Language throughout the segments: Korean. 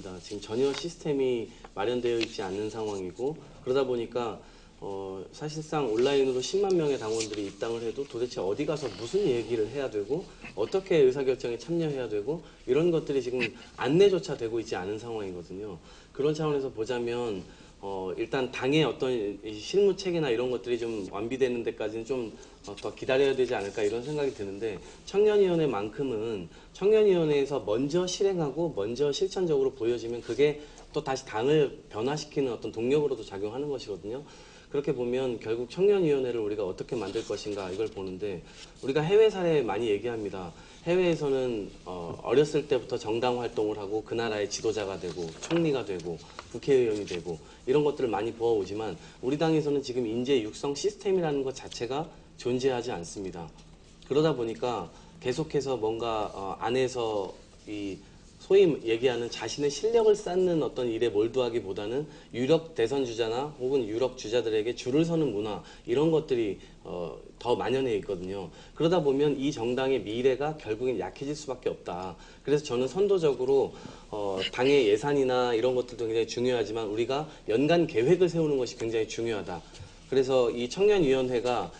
없습니다. 지금 전혀 시스템이 마련되어 있지 않는 상황이고 그러다 보니까 사실상 온라인으로 10만 명의 당원들이 입당을 해도 도대체 어디 가서 무슨 얘기를 해야 되고 어떻게 의사결정에 참여해야 되고 이런 것들이 지금 안내조차 되고 있지 않은 상황이거든요. 그런 차원에서 보자면 일단 당의 어떤 실무 체계나 이런 것들이 좀 완비되는 데까지는 좀 더 기다려야 되지 않을까 이런 생각이 드는데 청년위원회만큼은 청년위원회에서 먼저 실행하고 먼저 실천적으로 보여지면 그게 또 다시 당을 변화시키는 어떤 동력으로도 작용하는 것이거든요. 그렇게 보면 결국 청년위원회를 우리가 어떻게 만들 것인가 이걸 보는데 우리가 해외 사례 많이 얘기합니다. 해외에서는 어렸을 때부터 정당 활동을 하고 그 나라의 지도자가 되고 총리가 되고 국회의원이 되고 이런 것들을 많이 보아오지만 우리 당에서는 지금 인재 육성 시스템이라는 것 자체가 존재하지 않습니다. 그러다 보니까 계속해서 뭔가 안에서 이 소위 얘기하는 자신의 실력을 쌓는 어떤 일에 몰두하기보다는 유력 대선 주자나 혹은 유력 주자들에게 줄을 서는 문화 이런 것들이 더 만연해 있거든요. 그러다 보면 이 정당의 미래가 결국엔 약해질 수밖에 없다. 그래서 저는 선도적으로 당의 예산이나 이런 것들도 굉장히 중요하지만 우리가 연간 계획을 세우는 것이 굉장히 중요하다. 그래서 이 청년위원회가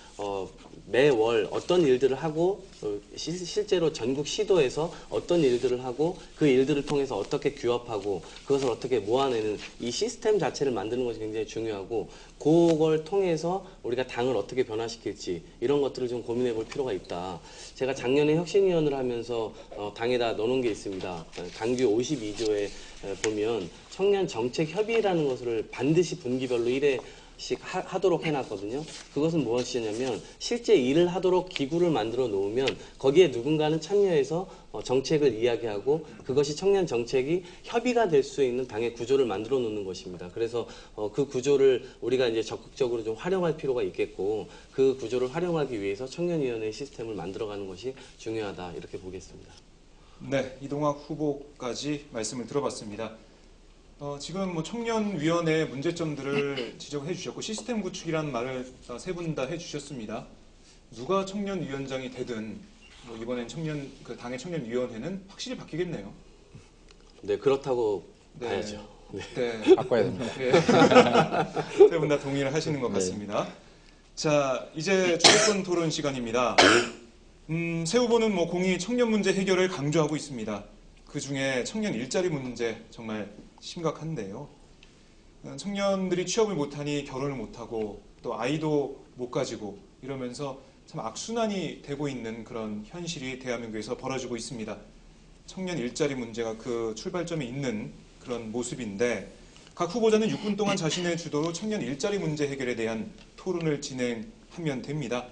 매월 어떤 일들을 하고 실제로 전국 시도에서 어떤 일들을 하고 그 일들을 통해서 어떻게 규합하고 그것을 어떻게 모아내는 이 시스템 자체를 만드는 것이 굉장히 중요하고 그걸 통해서 우리가 당을 어떻게 변화시킬지 이런 것들을 좀 고민해 볼 필요가 있다. 제가 작년에 혁신위원을 하면서 당에다 넣어놓은 게 있습니다. 당규 52조에 보면 청년 정책 협의라는 것을 반드시 분기별로 1회 하도록 해놨거든요. 그것은 무엇이냐면 실제 일을 하도록 기구를 만들어 놓으면 거기에 누군가는 참여해서 정책을 이야기하고 그것이 청년 정책이 협의가 될 수 있는 당의 구조를 만들어 놓는 것입니다. 그래서 그 구조를 우리가 이제 적극적으로 좀 활용할 필요가 있겠고 그 구조를 활용하기 위해서 청년위원회 시스템을 만들어가는 것이 중요하다 이렇게 보겠습니다. 네, 이동학 후보까지 말씀을 들어봤습니다. 지금 뭐 청년위원회 문제점들을 지적해 주셨고 시스템 구축이라는 말을 세 분 다 해주셨습니다. 누가 청년위원장이 되든 뭐 이번엔 당의 청년위원회는 확실히 바뀌겠네요. 네, 그렇다고 네. 봐야죠. 네. 네. 바꿔야 됩니다. 네. 세 분 다 동의를 하시는 것 같습니다. 자, 이제 주도권 토론 시간입니다. 세 후보는 뭐 공히 청년 문제 해결을 강조하고 있습니다. 그 중에 청년 일자리 문제 정말 심각한데요. 청년들이 취업을 못하니 결혼을 못하고 또 아이도 못 가지고 이러면서 참 악순환이 되고 있는 그런 현실이 대한민국에서 벌어지고 있습니다. 청년 일자리 문제가 그 출발점에 있는 그런 모습인데 각 후보자는 6분 동안 자신의 주도로 청년 일자리 문제 해결에 대한 토론을 진행하면 됩니다.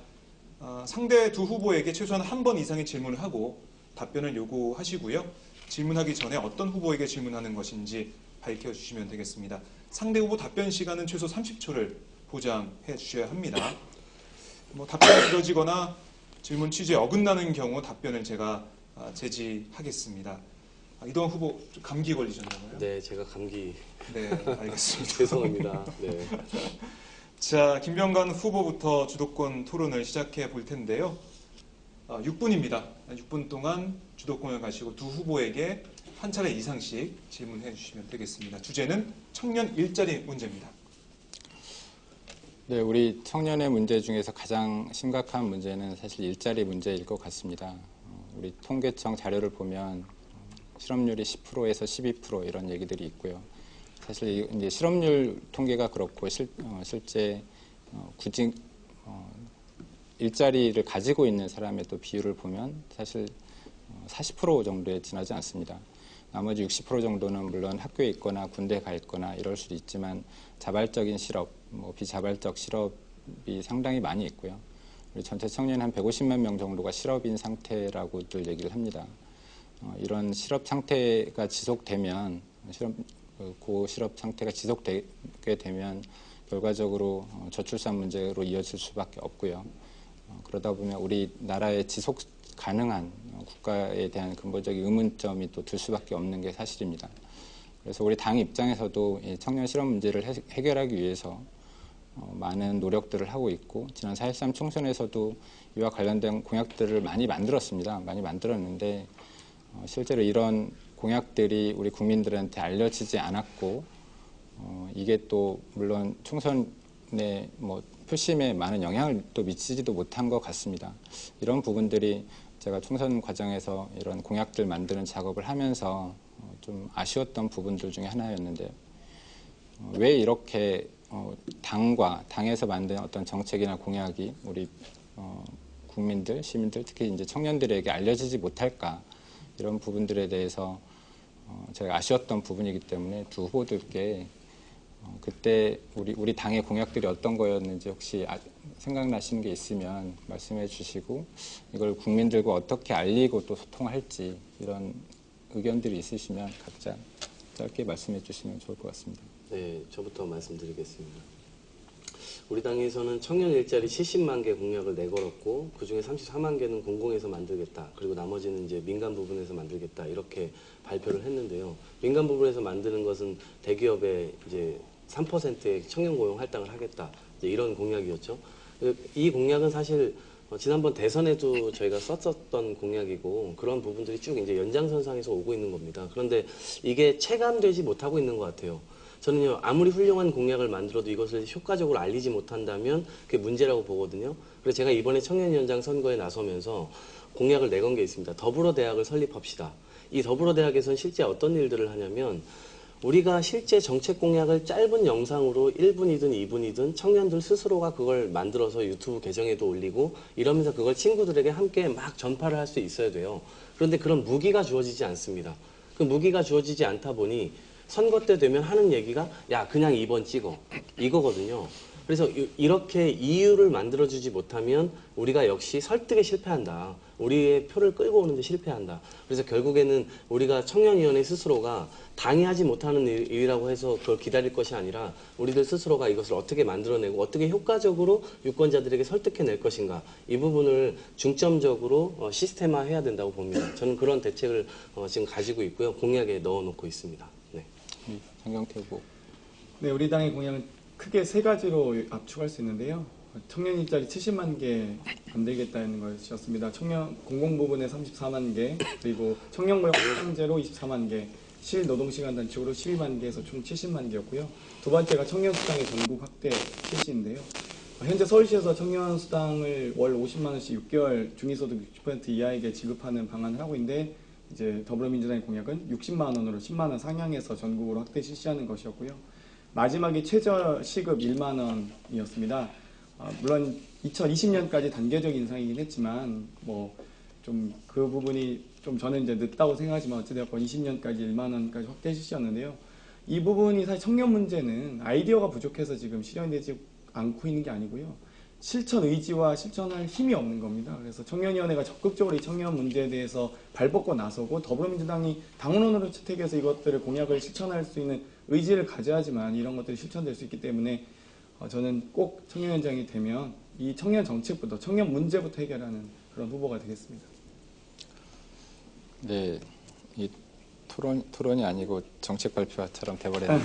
상대 두 후보에게 최소한 한 번 이상의 질문을 하고 답변을 요구하시고요. 질문하기 전에 어떤 후보에게 질문하는 것인지 밝혀주시면 되겠습니다. 상대 후보 답변 시간은 최소 30초를 보장해 주셔야 합니다. 뭐 답변이 길어지거나 질문 취지에 어긋나는 경우 답변을 제가 제지하겠습니다. 이동학 후보 감기 걸리셨나봐요? 네, 제가 감기. 네, 알겠습니다. 죄송합니다. 네. 자, 김병관 후보부터 주도권 토론을 시작해 볼 텐데요. 6분입니다. 6분 동안 주도권을 가시고 두 후보에게 한 차례 이상씩 질문해 주시면 되겠습니다. 주제는 청년 일자리 문제입니다. 네, 우리 청년의 문제 중에서 가장 심각한 문제는 사실 일자리 문제일 것 같습니다. 우리 통계청 자료를 보면 실업률이 10%에서 12% 이런 얘기들이 있고요. 사실 이제 실업률 통계가 그렇고 실제 구직 일자리를 가지고 있는 사람의 또 비율을 보면 사실 40% 정도에 지나지 않습니다. 나머지 60% 정도는 물론 학교에 있거나 군대에 가 있거나 이럴 수도 있지만 자발적인 실업, 뭐 비자발적 실업이 상당히 많이 있고요. 우리 전체 청년 한 150만 명 정도가 실업인 상태라고들 얘기를 합니다. 이런 실업 상태가 지속되면 고실업 상태가 지속되게 되면 결과적으로 저출산 문제로 이어질 수밖에 없고요. 그러다 보면 우리나라의 지속 가능한 국가에 대한 근본적인 의문점이 또 들 수밖에 없는 게 사실입니다. 그래서 우리 당 입장에서도 이 청년 실업 문제를 해결하기 위해서 많은 노력들을 하고 있고 지난 4.13 총선에서도 이와 관련된 공약들을 많이 만들었습니다. 많이 만들었는데 실제로 이런 공약들이 우리 국민들한테 알려지지 않았고 이게 또 물론 총선의 뭐 표심에 많은 영향을 또 미치지도 못한 것 같습니다. 이런 부분들이 제가 총선 과정에서 이런 공약들 만드는 작업을 하면서 좀 아쉬웠던 부분들 중에 하나였는데 왜 이렇게 당에서 만든 어떤 정책이나 공약이 우리 국민들, 시민들, 특히 이제 청년들에게 알려지지 못할까 이런 부분들에 대해서 제가 아쉬웠던 부분이기 때문에 두 후보들께 그때 우리 당의 공약들이 어떤 거였는지 혹시 생각나시는 게 있으면 말씀해 주시고 이걸 국민들과 어떻게 알리고 또 소통할지 이런 의견들이 있으시면 각자 짧게 말씀해 주시면 좋을 것 같습니다. 네, 저부터 말씀드리겠습니다. 우리 당에서는 청년 일자리 70만 개 공약을 내걸었고 그중에 34만 개는 공공에서 만들겠다. 그리고 나머지는 이제 민간 부분에서 만들겠다. 이렇게 발표를 했는데요. 민간 부분에서 만드는 것은 대기업의 이제 3%의 청년 고용 할당을 하겠다. 이제 이런 공약이었죠. 이 공약은 사실 지난번 대선에도 저희가 썼었던 공약이고 그런 부분들이 쭉 이제 연장선상에서 오고 있는 겁니다. 그런데 이게 체감되지 못하고 있는 것 같아요. 저는요, 아무리 훌륭한 공약을 만들어도 이것을 효과적으로 알리지 못한다면 그게 문제라고 보거든요. 그래서 제가 이번에 청년위원장 선거에 나서면서 공약을 내건 게 있습니다. 더불어대학을 설립합시다. 이 더불어대학에서는 실제 어떤 일들을 하냐면 우리가 실제 정책 공약을 짧은 영상으로 1분이든 2분이든 청년들 스스로가 그걸 만들어서 유튜브 계정에도 올리고 이러면서 그걸 친구들에게 함께 막 전파를 할 수 있어야 돼요. 그런데 그런 무기가 주어지지 않습니다. 그 무기가 주어지지 않다 보니 선거 때 되면 하는 얘기가 야 그냥 2번 찍어 이거거든요. 그래서 이렇게 이유를 만들어주지 못하면 우리가 역시 설득에 실패한다. 우리의 표를 끌고 오는데 실패한다. 그래서 결국에는 우리가 청년위원회 스스로가 당이 하지 못하는 일이라고 해서 그걸 기다릴 것이 아니라 우리들 스스로가 이것을 어떻게 만들어내고 어떻게 효과적으로 유권자들에게 설득해낼 것인가. 이 부분을 중점적으로 시스템화해야 된다고 봅니다. 저는 그런 대책을 지금 가지고 있고요. 공약에 넣어놓고 있습니다. 네. 장경태 후보. 네, 우리 당의 공약은 크게 세 가지로 압축할 수 있는데요. 청년 일자리 70만 개 만들겠다는 것이었습니다. 청년 공공 부분에 34만 개, 그리고 청년 고용 확장제로 24만 개, 실노동시간 단축으로 12만 개에서 총 70만 개였고요. 두 번째가 청년 수당의 전국 확대 실시인데요. 현재 서울시에서 청년 수당을 월 50만 원씩 6개월 중위소득 60% 이하에게 지급하는 방안을 하고 있는데 이제 더불어민주당의 공약은 60만 원으로 10만 원 상향해서 전국으로 확대 실시하는 것이었고요. 마지막이 최저 시급 1만 원이었습니다. 물론 2020년까지 단계적 인상이긴 했지만 뭐 좀 그 부분이 좀 저는 이제 늦다고 생각하지만 어찌되었건 20년까지 1만 원까지 확대 실시였는데요. 이 부분이 사실 청년 문제는 아이디어가 부족해서 지금 실현되지 않고 있는 게 아니고요. 실천 의지와 실천할 힘이 없는 겁니다. 그래서 청년위원회가 적극적으로 이 청년 문제에 대해서 발벗고 나서고 더불어민주당이 당원으로 채택해서 이것들을 공약을 실천할 수 있는 의지를 가져야지만 이런 것들이 실천될 수 있기 때문에 저는 꼭 청년위원장이 되면 이 청년 정책부터 청년 문제부터 해결하는 그런 후보가 되겠습니다. 네, 이 토론이 아니고 정책 발표처럼 돼버렸는데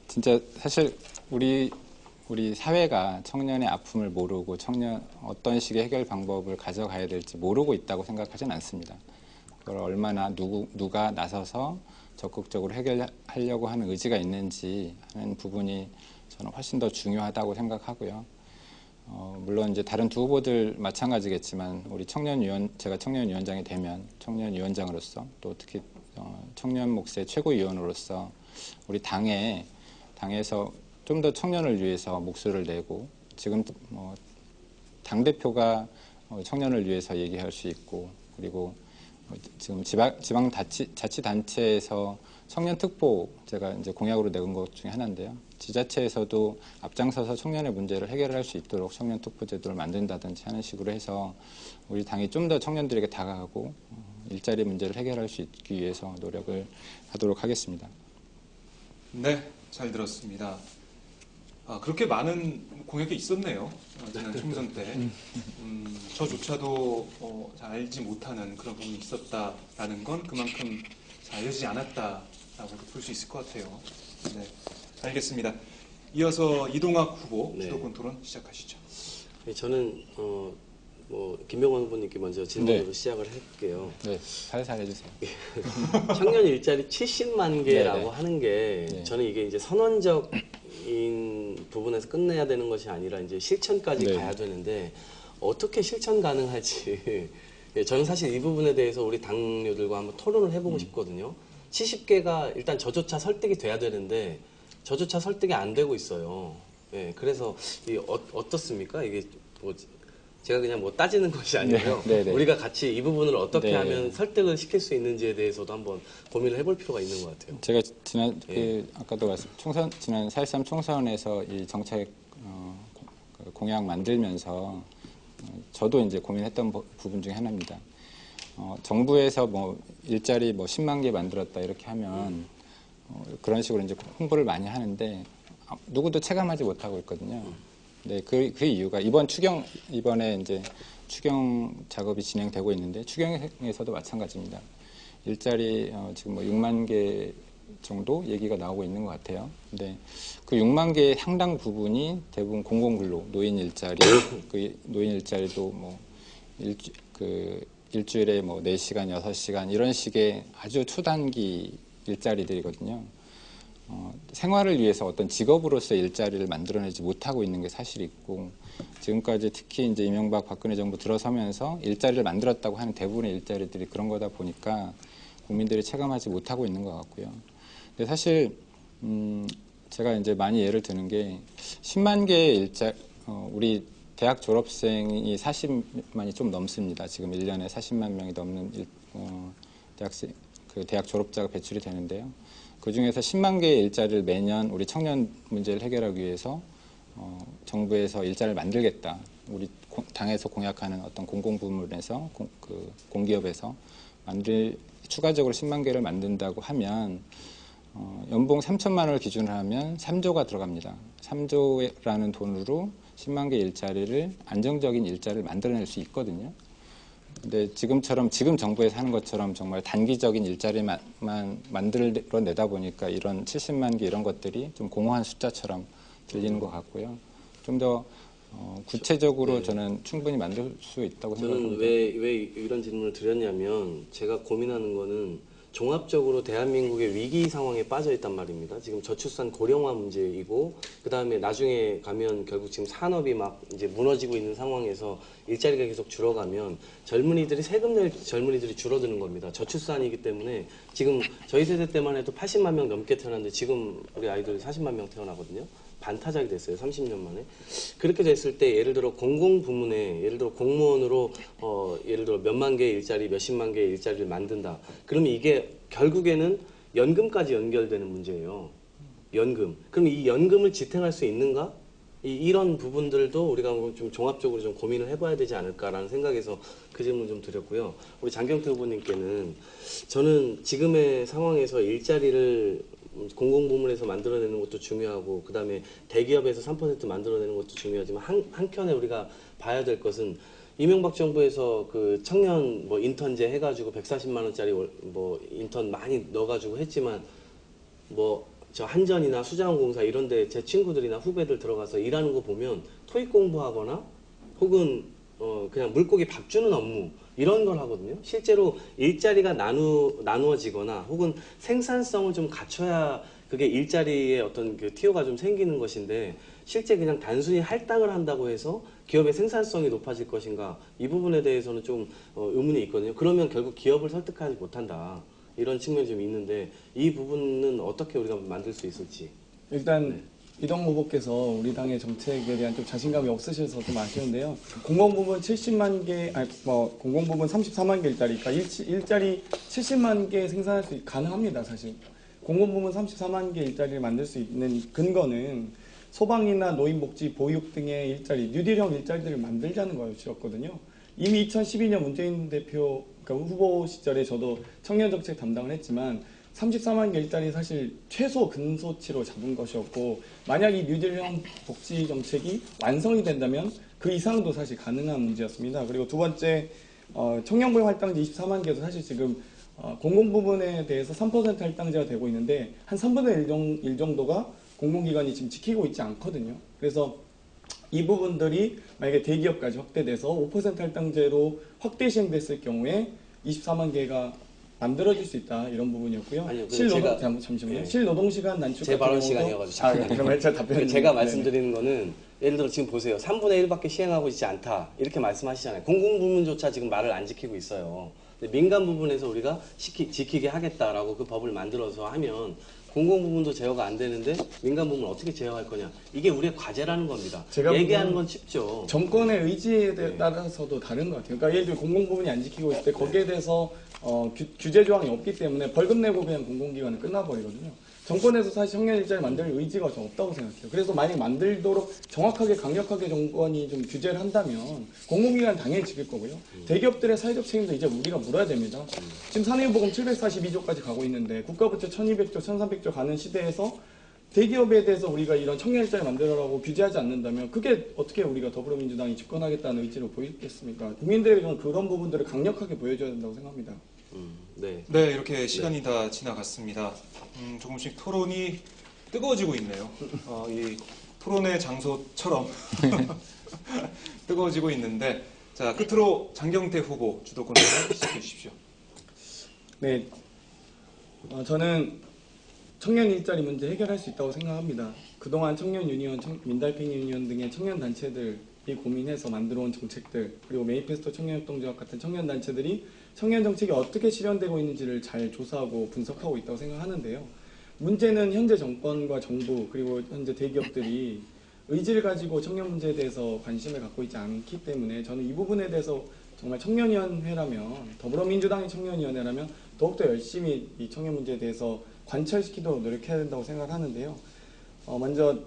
진짜 사실 우리 사회가 청년의 아픔을 모르고 청년 어떤 식의 해결 방법을 가져가야 될지 모르고 있다고 생각하진 않습니다. 그걸 얼마나 누가 나서서 적극적으로 해결하려고 하는 의지가 있는지 하는 부분이 저는 훨씬 더 중요하다고 생각하고요. 물론 이제 다른 두 후보들 마찬가지겠지만 우리 제가 청년위원장이 되면 청년위원장으로서 또 특히 청년 몫의 최고위원으로서 우리 당에서 좀 더 청년을 위해서 목소리를 내고 지금 당대표가 청년을 위해서 얘기할 수 있고 그리고 지금 지방자치단체에서 청년특보 제가 이제 공약으로 내건 것 중에 하나인데요. 지자체에서도 앞장서서 청년의 문제를 해결할 수 있도록 청년특보 제도를 만든다든지 하는 식으로 해서 우리 당이 좀 더 청년들에게 다가가고 일자리 문제를 해결할 수 있기 위해서 노력을 하도록 하겠습니다. 네, 잘 들었습니다. 그렇게 많은 공약이 있었네요. 지난 총선 때. 저조차도 잘 알지 못하는 그런 부분이 있었다라는 건 그만큼 잘 알려지지 않았다라고 볼 수 있을 것 같아요. 네, 알겠습니다. 이어서 이동학 후보 네. 주도권 토론 시작하시죠. 저는 김병원 후보님께 먼저 질문으로 네. 시작을 할게요. 네, 살살 해주세요. 청년 일자리 70만 개라고 네네. 하는 게 네. 저는 이게 이제 선언적인 부분에서 끝내야 되는 것이 아니라 이제 실천까지 네. 가야 되는데 어떻게 실천 가능할지 예, 저는 사실 이 부분에 대해서 우리 당료들과 한번 토론을 해보고 싶거든요. 70개가 일단 저조차 설득이 돼야 되는데 저조차 설득이 안 되고 있어요. 예, 그래서 어떻습니까? 이게 뭐 제가 그냥 뭐 따지는 것이 아니고요. 네, 네. 우리가 같이 이 부분을 어떻게 네. 하면 설득을 시킬 수 있는지에 대해서도 한번 고민을 해볼 필요가 있는 것 같아요. 제가 지난 예. 아까도 지난 4.13 총선에서 이 정책 그 공약 만들면서 저도 이제 고민했던 부분 중에 하나입니다. 정부에서 뭐 일자리 뭐 10만 개 만들었다 이렇게 하면 그런 식으로 이제 홍보를 많이 하는데 누구도 체감하지 못하고 있거든요. 네, 그 이유가 이번에 이제 추경 작업이 진행되고 있는데 추경에서도 마찬가지입니다. 일자리 지금 뭐 6만 개 정도 얘기가 나오고 있는 것 같아요. 근데 그 6만 개의 상당 부분이 대부분 공공근로, 노인 일자리, 그 노인 일자리도 뭐 일주일에 뭐 4시간, 6시간 이런 식의 아주 초단기 일자리들이거든요. 생활을 위해서 어떤 직업으로서 일자리를 만들어내지 못하고 있는 게 사실이고 지금까지 특히 이제 이명박 박근혜 정부 들어서면서 일자리를 만들었다고 하는 대부분의 일자리들이 그런 거다 보니까 국민들이 체감하지 못하고 있는 것 같고요. 근데 사실 제가 이제 많이 예를 드는 게 10만 개의 우리 대학 졸업생이 40만이 좀 넘습니다. 지금 1년에 40만 명이 넘는 대학 졸업자가 배출이 되는데요. 그 중에서 10만 개의 일자리를 매년 우리 청년 문제를 해결하기 위해서 정부에서 일자리를 만들겠다. 우리 당에서 공약하는 어떤 공공부문에서 공기업에서 추가적으로 10만 개를 만든다고 하면 연봉 3천만 원을 기준으로 하면 3조가 들어갑니다. 3조라는 돈으로 10만 개 일자리를 안정적인 일자리를 만들어낼 수 있거든요. 근데 지금 정부에서 하는 것처럼 정말 단기적인 일자리만 만들어내다 보니까 이런 70만 개 이런 것들이 좀 공허한 숫자처럼 들리는 것 같고요. 좀 더 구체적으로 네. 저는 충분히 만들 수 있다고 저는 생각합니다. 왜 이런 질문을 드렸냐면 제가 고민하는 거는 종합적으로 대한민국의 위기 상황에 빠져 있단 말입니다. 지금 저출산 고령화 문제이고 그다음에 나중에 가면 결국 지금 산업이 막 이제 무너지고 있는 상황에서 일자리가 계속 줄어가면 세금 낼 젊은이들이 줄어드는 겁니다. 저출산이기 때문에 지금 저희 세대 때만 해도 80만 명 넘게 태어났는데 지금 우리 아이들이 40만 명 태어나거든요. 반타작이 됐어요. 30년 만에. 그렇게 됐을 때 예를 들어 공공부문에 예를 들어 공무원으로 예를 들어 몇만 개의 일자리, 몇십만 개의 일자리를 만든다. 그러면 이게 결국에는 연금까지 연결되는 문제예요. 연금. 그럼 이 연금을 지탱할 수 있는가? 이런 부분들도 우리가 좀 종합적으로 좀 고민을 해봐야 되지 않을까라는 생각에서 그 질문 좀 드렸고요. 우리 장경태 후보님께는 저는 지금의 상황에서 일자리를 공공부문에서 만들어내는 것도 중요하고 그 다음에 대기업에서 3% 만들어내는 것도 중요하지만 한켠에 우리가 봐야 될 것은 이명박 정부에서 그 청년 뭐 인턴제 해가지고 140만 원짜리 뭐 인턴 많이 넣어가지고 했지만 뭐 저 한전이나 수자원공사 이런데 제 친구들이나 후배들 들어가서 일하는 거 보면 토익 공부하거나 혹은 그냥 물고기 밥 주는 업무 이런 걸 하거든요. 실제로 일자리가 나누어지거나 혹은 생산성을 좀 갖춰야 그게 일자리의 어떤 그 티오가 좀 생기는 것인데 실제 그냥 단순히 할당을 한다고 해서 기업의 생산성이 높아질 것인가 이 부분에 대해서는 좀 의문이 있거든요. 그러면 결국 기업을 설득하지 못한다. 이런 측면이 좀 있는데 이 부분은 어떻게 우리가 만들 수 있을지. 일단 이동 후보께서 우리 당의 정책에 대한 좀 자신감이 없으셔서 좀 아쉬운데요. 공공부문 70만 개, 공공부문 34만 개 일자리, 그러니까 일자리 70만 개 생산할 수 가능합니다, 사실. 공공부문 34만 개 일자리를 만들 수 있는 근거는 소방이나 노인복지, 보육 등의 일자리, 뉴딜형 일자리들을 만들자는 거였거든요. 이미 2012년 문재인 대표 그러니까 후보 시절에 저도 청년정책 담당을 했지만 34만 개 일자리 사실 최소 근소치로 잡은 것이었고 만약 이 뉴딜형 복지 정책이 완성이 된다면 그 이상도 사실 가능한 문제였습니다. 그리고 두 번째 청년고용 할당제 24만 개도 사실 지금 공공부문에 대해서 3% 할당제가 되고 있는데 한 3분의 1 정도가 공공기관이 지금 지키고 있지 않거든요. 그래서 이 부분들이 만약에 대기업까지 확대돼서 5% 할당제로 확대 시행됐을 경우에 24만 개가 만들어질 수 있다 이런 부분이었고요. 아니요, 잠시만요. 예. 실노동시간 단축 제 같은 발언 경우도 시간이어가지고 그러면 제가 답변 제가 말씀드리는 거는 예를 들어 지금 보세요. 3분의 1밖에 시행하고 있지 않다. 이렇게 말씀하시잖아요. 공공부문조차 지금 말을 안 지키고 있어요. 근데 민간 부분에서 우리가 지키게 하겠다라고 그 법을 만들어서 하면 공공부문도 제어가 안 되는데 민간 부문을 어떻게 제어할 거냐. 이게 우리의 과제라는 겁니다. 제가 얘기하는 건 쉽죠. 정권의 의지에 따라서도 다른 것 같아요. 그러니까 예를 들어 공공부문이 안 지키고 있을 때 거기에 대해서 규제 조항이 없기 때문에 벌금 내고 그냥 공공기관은 끝나버리거든요. 정권에서 사실 청년 일자리 만들 의지가 좀 없다고 생각해요. 그래서 만약 만들도록 정확하게 강력하게 정권이 좀 규제를 한다면 공공기관 당연히 지킬 거고요. 대기업들의 사회적 책임도 이제 우리가 물어야 됩니다. 지금 산해보험 742조까지 가고 있는데 국가부채 1200조, 1300조 가는 시대에서 대기업에 대해서 우리가 이런 청년 일자리 만들어라고 규제하지 않는다면 그게 어떻게 우리가 더불어민주당이 집권하겠다는 의지를 보이겠습니까? 국민들에게는 그런 부분들을 강력하게 보여줘야 된다고 생각합니다. 네. 네, 이렇게 시간이 다 지나갔습니다. 조금씩 토론이 뜨거워지고 있네요. 이 토론의 장소처럼 뜨거워지고 있는데, 자, 끝으로 장경태 후보 주도권을 시작해 주십시오. 네, 저는 청년 일자리 문제 해결할 수 있다고 생각합니다. 그동안 청년 유니온, 민달팽이 유니온 등의 청년 단체들이 고민해서 만들어온 정책들, 그리고 메이페스토 청년협동조합 같은 청년 단체들이 청년 정책이 어떻게 실현되고 있는지를 잘 조사하고 분석하고 있다고 생각하는데요. 문제는 현재 정권과 정부 그리고 현재 대기업들이 의지를 가지고 청년 문제에 대해서 관심을 갖고 있지 않기 때문에 저는 이 부분에 대해서 정말 청년위원회라면, 더불어민주당의 청년위원회라면 더욱더 열심히 이 청년 문제에 대해서 관철시키도록 노력해야 된다고 생각하는데요. 먼저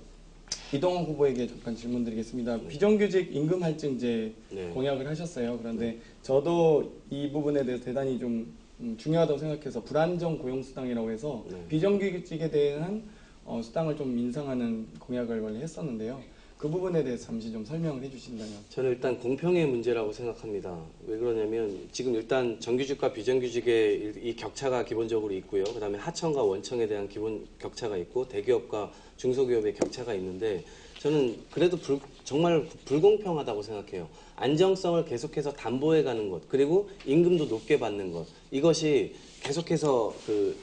이동환 후보에게 잠깐 질문드리겠습니다. 비정규직 임금 할증제 네. 공약을 하셨어요. 그런데 저도 이 부분에 대해서 대단히 좀 중요하다고 생각해서 불안정 고용수당이라고 해서 네. 비정규직에 대한 수당을 좀 인상하는 공약을 원래 했었는데요. 그 부분에 대해서 잠시 좀 설명을 해주신다면. 저는 일단 공평의 문제라고 생각합니다. 왜 그러냐면 지금 일단 정규직과 비정규직의 이 격차가 기본적으로 있고요. 그다음에 하청과 원청에 대한 기본 격차가 있고 대기업과 중소기업의 격차가 있는데 저는 그래도 정말 불공평하다고 생각해요. 안정성을 계속해서 담보해 가는 것 그리고 임금도 높게 받는 것 이것이 계속해서 그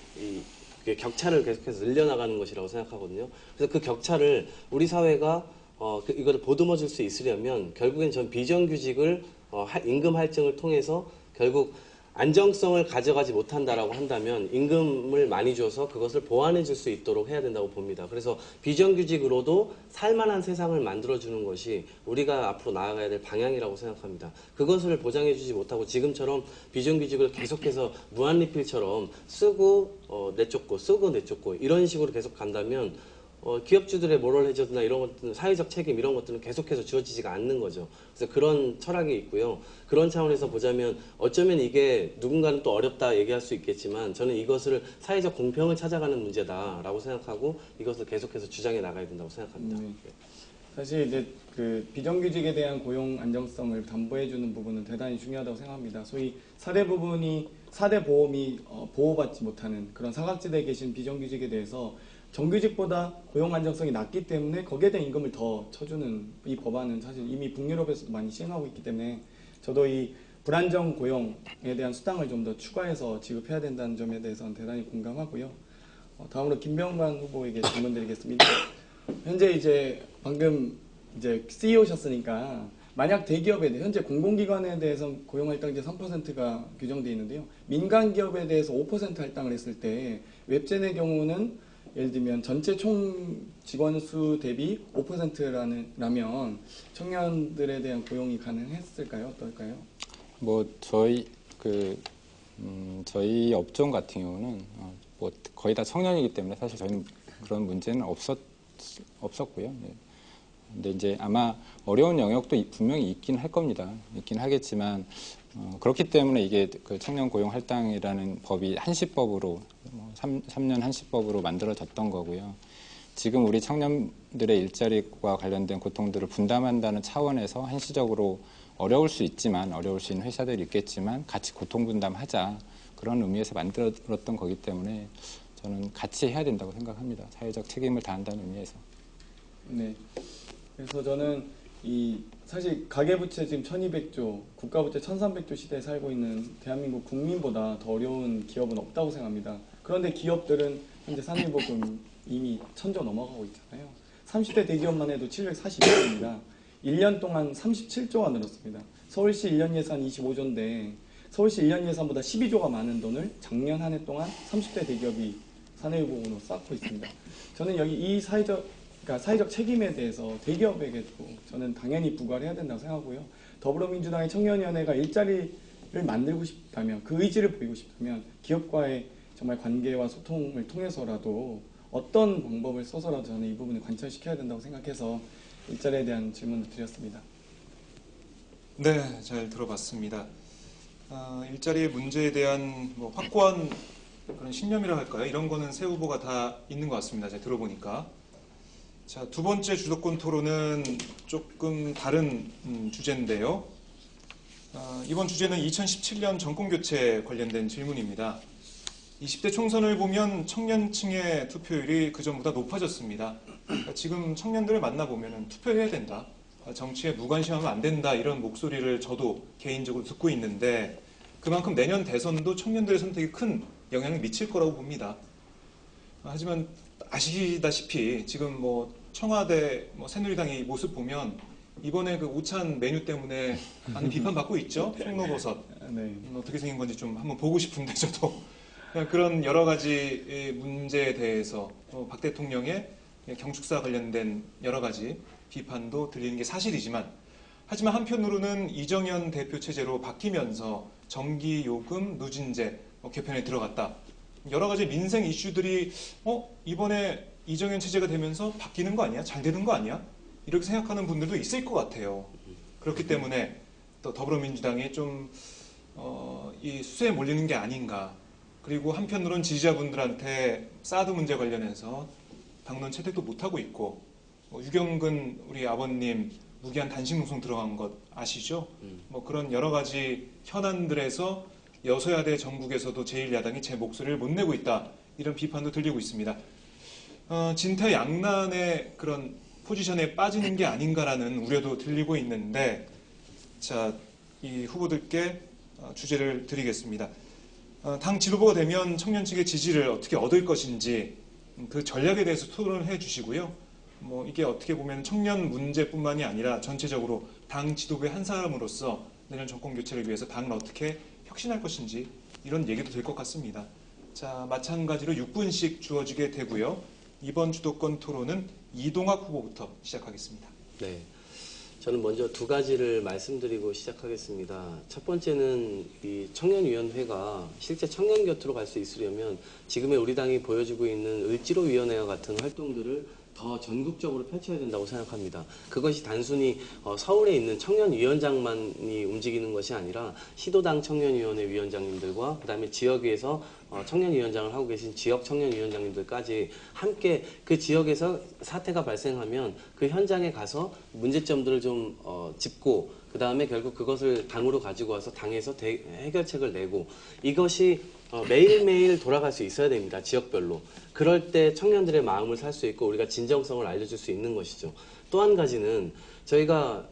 격차를 계속해서 늘려나가는 것이라고 생각하거든요. 그래서 그 격차를 우리 사회가 이거를 보듬어 줄 수 있으려면 결국엔 전 비정규직을 임금 할증을 통해서 결국 안정성을 가져가지 못한다라고 한다면 임금을 많이 줘서 그것을 보완해 줄 수 있도록 해야 된다고 봅니다. 그래서 비정규직으로도 살만한 세상을 만들어주는 것이 우리가 앞으로 나아가야 될 방향이라고 생각합니다. 그것을 보장해 주지 못하고 지금처럼 비정규직을 계속해서 무한리필처럼 쓰고 내쫓고 쓰고 내쫓고 이런 식으로 계속 간다면 기업주들의 모럴 해저드나 이런 것들은 사회적 책임 이런 것들은 계속해서 주어지지가 않는 거죠. 그래서 그런 철학이 있고요. 그런 차원에서 보자면 어쩌면 이게 누군가는 또 어렵다 얘기할 수 있겠지만 저는 이것을 사회적 공평을 찾아가는 문제다라고 생각하고 이것을 계속해서 주장해 나가야 된다고 생각합니다. 사실 이제 그 비정규직에 대한 고용 안정성을 담보해주는 부분은 대단히 중요하다고 생각합니다. 소위 4대 보험이 보호받지 못하는 그런 사각지대에 계신 비정규직에 대해서 정규직보다 고용 안정성이 낮기 때문에 거기에 대한 임금을 더 쳐주는 이 법안은 사실 이미 북유럽에서도 많이 시행하고 있기 때문에 저도 이 불안정 고용에 대한 수당을 좀 더 추가해서 지급해야 된다는 점에 대해서는 대단히 공감하고요. 다음으로 김병관 후보에게 질문드리겠습니다. 현재 이제 방금 이제 CEO셨으니까 만약 대기업에 대해 현재 공공기관에 대해서 고용할당제 3%가 규정되어 있는데요. 민간 기업에 대해서 5% 할당을 했을 때 웹젠의 경우는 예를 들면 전체 총 직원 수 대비 5%라면 청년들에 대한 고용이 가능했을까요? 어떨까요? 뭐 저희 저희 업종 같은 경우는 뭐 거의 다 청년이기 때문에 사실 저희는 그런 문제는 없었고요. 네. 근데 이제 아마 어려운 영역도 분명히 있긴 할 겁니다. 있긴 하겠지만 그렇기 때문에 이게 그 청년 고용 할당이라는 법이 한시법으로 3년 한시법으로 만들어졌던 거고요. 지금 우리 청년들의 일자리와 관련된 고통들을 분담한다는 차원에서 한시적으로 어려울 수 있는 회사들이 있겠지만 같이 고통 분담하자 그런 의미에서 만들었던 거기 때문에 저는 같이 해야 된다고 생각합니다. 사회적 책임을 다한다는 의미에서. 네. 그래서 저는 사실 가계부채 지금 1200조, 국가부채 1300조 시대에 살고 있는 대한민국 국민보다 더 어려운 기업은 없다고 생각합니다. 그런데 기업들은 현재 산일보금 이미 1000조 넘어가고 있잖아요. 30대 대기업만 해도 742조입니다. 1년 동안 37조가 늘었습니다. 서울시 1년 예산 25조인데 서울시 1년 예산보다 12조가 많은 돈을 작년 한 해 동안 30대 대기업이 산일보금으로 쌓고 있습니다. 저는 여기 이 사회적 책임에 대해서 대기업에게도 저는 당연히 부과를 해야 된다고 생각하고요. 더불어민주당의 청년위원회가 일자리를 만들고 싶다면, 그 의지를 보이고 싶다면 기업과의 정말 관계와 소통을 통해서라도 어떤 방법을 써서라도 저는 이 부분을 관철시켜야 된다고 생각해서 일자리에 대한 질문을 드렸습니다. 네, 잘 들어봤습니다. 일자리의 문제에 대한 뭐 확고한 그런 신념이라 할까요? 이런 거는 새 후보가 다 있는 것 같습니다. 제가 들어보니까. 자, 두 번째 주도권 토론은 조금 다른 주제인데요. 이번 주제는 2017년 정권교체 관련된 질문입니다. 20대 총선을 보면 청년층의 투표율이 그전보다 높아졌습니다. 그러니까 지금 청년들을 만나보면 투표해야 된다, 정치에 무관심하면 안 된다, 이런 목소리를 저도 개인적으로 듣고 있는데 그만큼 내년 대선도 청년들의 선택이 큰 영향을 미칠 거라고 봅니다. 하지만 아시다시피 지금 뭐 청와대, 새누리당의 모습 보면 이번에 그 오찬 메뉴 때문에 많은 비판받고 있죠. 송로버섯. 네. 어떻게 생긴 건지 좀 한번 보고 싶은데 저도 그런 여러 가지 문제에 대해서 박 대통령의 경축사 관련된 여러 가지 비판도 들리는 게 사실이지만, 하지만 한편으로는 이정현 대표 체제로 바뀌면서 전기요금 누진제 개편에 들어갔다. 여러 가지 민생 이슈들이 이번에 이정현 체제가 되면서 바뀌는 거 아니야? 잘 되는 거 아니야? 이렇게 생각하는 분들도 있을 것 같아요. 그렇기 때문에 또 더불어민주당이 좀 이 수세에 몰리는 게 아닌가. 그리고 한편으로는 지지자분들한테 사드 문제 관련해서 당론 채택도 못하고 있고, 유경근 우리 아버님 무기한 단식 농성 들어간 것 아시죠? 그런 여러 가지 현안들에서 여소야대 전국에서도 제1야당이 제 목소리를 못 내고 있다, 이런 비판도 들리고 있습니다. 진퇴양난의 그런 포지션에 빠지는 게 아닌가라는 우려도 들리고 있는데, 자, 이 후보들께 주제를 드리겠습니다. 당 지도부가 되면 청년 측의 지지를 어떻게 얻을 것인지 그 전략에 대해서 토론을 해주시고요. 이게 어떻게 보면 청년 문제뿐만이 아니라 전체적으로 당 지도부의 한 사람으로서 내년 정권 교체를 위해서 당을 어떻게 혁신할 것인지, 이런 얘기도 될 것 같습니다. 자, 마찬가지로 6분씩 주어지게 되고요. 이번 주도권 토론은 이동학 후보부터 시작하겠습니다. 네. 저는 먼저 두 가지를 말씀드리고 시작하겠습니다. 첫 번째는 이 청년위원회가 실제 청년 곁으로 갈 수 있으려면 지금의 우리 당이 보여주고 있는 을지로위원회와 같은 활동들을 더 전국적으로 펼쳐야 된다고 생각합니다. 그것이 단순히 서울에 있는 청년위원장만이 움직이는 것이 아니라 시도당 청년위원회 위원장님들과 그다음에 지역에서 청년위원장을 하고 계신 지역 청년위원장님들까지 함께 그 지역에서 사태가 발생하면 그 현장에 가서 문제점들을 좀 짚고, 그 다음에 결국 그것을 당으로 가지고 와서 당에서 해결책을 내고, 이것이 매일매일 돌아갈 수 있어야 됩니다. 지역별로. 그럴 때 청년들의 마음을 살 수 있고 우리가 진정성을 알려줄 수 있는 것이죠. 또 한 가지는 저희가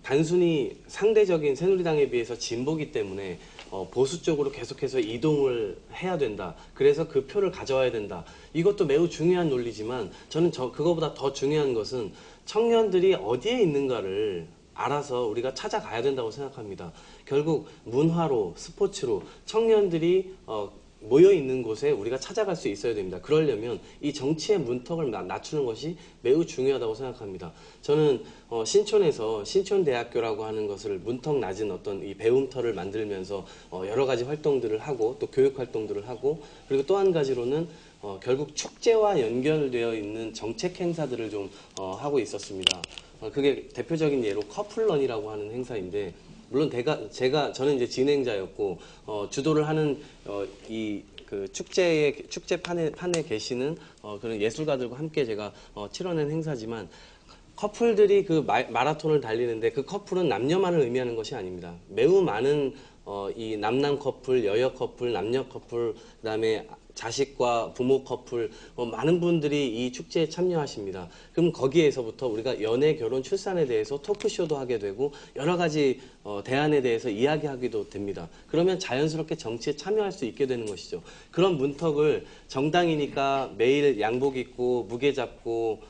단순히 상대적인 새누리당에 비해서 진보기 때문에 보수 쪽으로 계속해서 이동을 해야 된다. 그래서 그 표를 가져와야 된다. 이것도 매우 중요한 논리지만 저는 그거보다 더 중요한 것은 청년들이 어디에 있는가를 알아서 우리가 찾아가야 된다고 생각합니다. 결국 문화로, 스포츠로 청년들이 모여 있는 곳에 우리가 찾아갈 수 있어야 됩니다. 그러려면 이 정치의 문턱을 낮추는 것이 매우 중요하다고 생각합니다. 저는 신촌에서 신촌대학교라고 하는 것을 문턱 낮은 어떤 이 배움터를 만들면서 여러 가지 활동들을 하고 또 교육 활동들을 하고, 그리고 또 한 가지로는 결국 축제와 연결되어 있는 정책 행사들을 좀 하고 있었습니다. 그게 대표적인 예로 커플런이라고 하는 행사인데, 물론 저는 이제 진행자였고 주도를 하는 그 축제 판에 계시는 그런 예술가들과 함께 제가 치러낸 행사지만, 커플들이 그 마라톤을 달리는데 그 커플은 남녀만을 의미하는 것이 아닙니다. 매우 많은 이 남남 커플, 여여 커플, 남녀 커플, 그다음에 자식과 부모 커플 많은 분들이 이 축제에 참여하십니다. 그럼 거기에서부터 우리가 연애, 결혼, 출산에 대해서 토크쇼도 하게 되고 여러 가지 대안에 대해서 이야기하기도 됩니다. 그러면 자연스럽게 정치에 참여할 수 있게 되는 것이죠. 그런 문턱을 정당이니까 매일 양복 입고 무게 잡고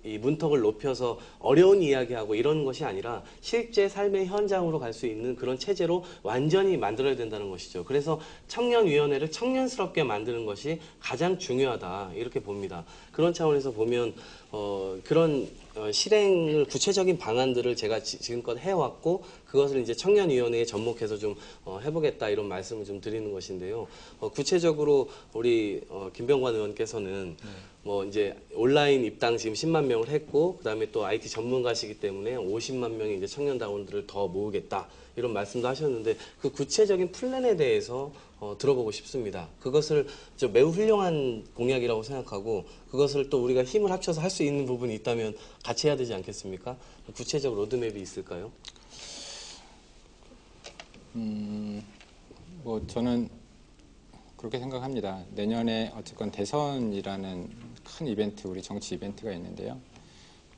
이 문턱을 높여서 어려운 이야기하고 이런 것이 아니라 실제 삶의 현장으로 갈 수 있는 그런 체제로 완전히 만들어야 된다는 것이죠. 그래서 청년위원회를 청년스럽게 만드는 것이 가장 중요하다 이렇게 봅니다. 그런 차원에서 보면 그런 실행을 구체적인 방안들을 제가 지금껏 해왔고 그것을 이제 청년위원회에 접목해서 좀 해보겠다 이런 말씀을 좀 드리는 것인데요. 구체적으로 우리 김병관 의원께서는 뭐 이제 온라인 입당 지금 10만 명을 했고 그다음에 또 IT 전문가시기 때문에 50만 명의 이제 청년 당원들을 더 모으겠다 이런 말씀도 하셨는데 그 구체적인 플랜에 대해서 들어보고 싶습니다. 그것을 매우 훌륭한 공약이라고 생각하고 그것을 또 우리가 힘을 합쳐서 할 수 있는 부분이 있다면 같이 해야 되지 않겠습니까? 구체적 로드맵이 있을까요? 뭐 저는 그렇게 생각합니다. 내년에 어쨌건 대선이라는 큰 이벤트, 우리 정치 이벤트가 있는데요.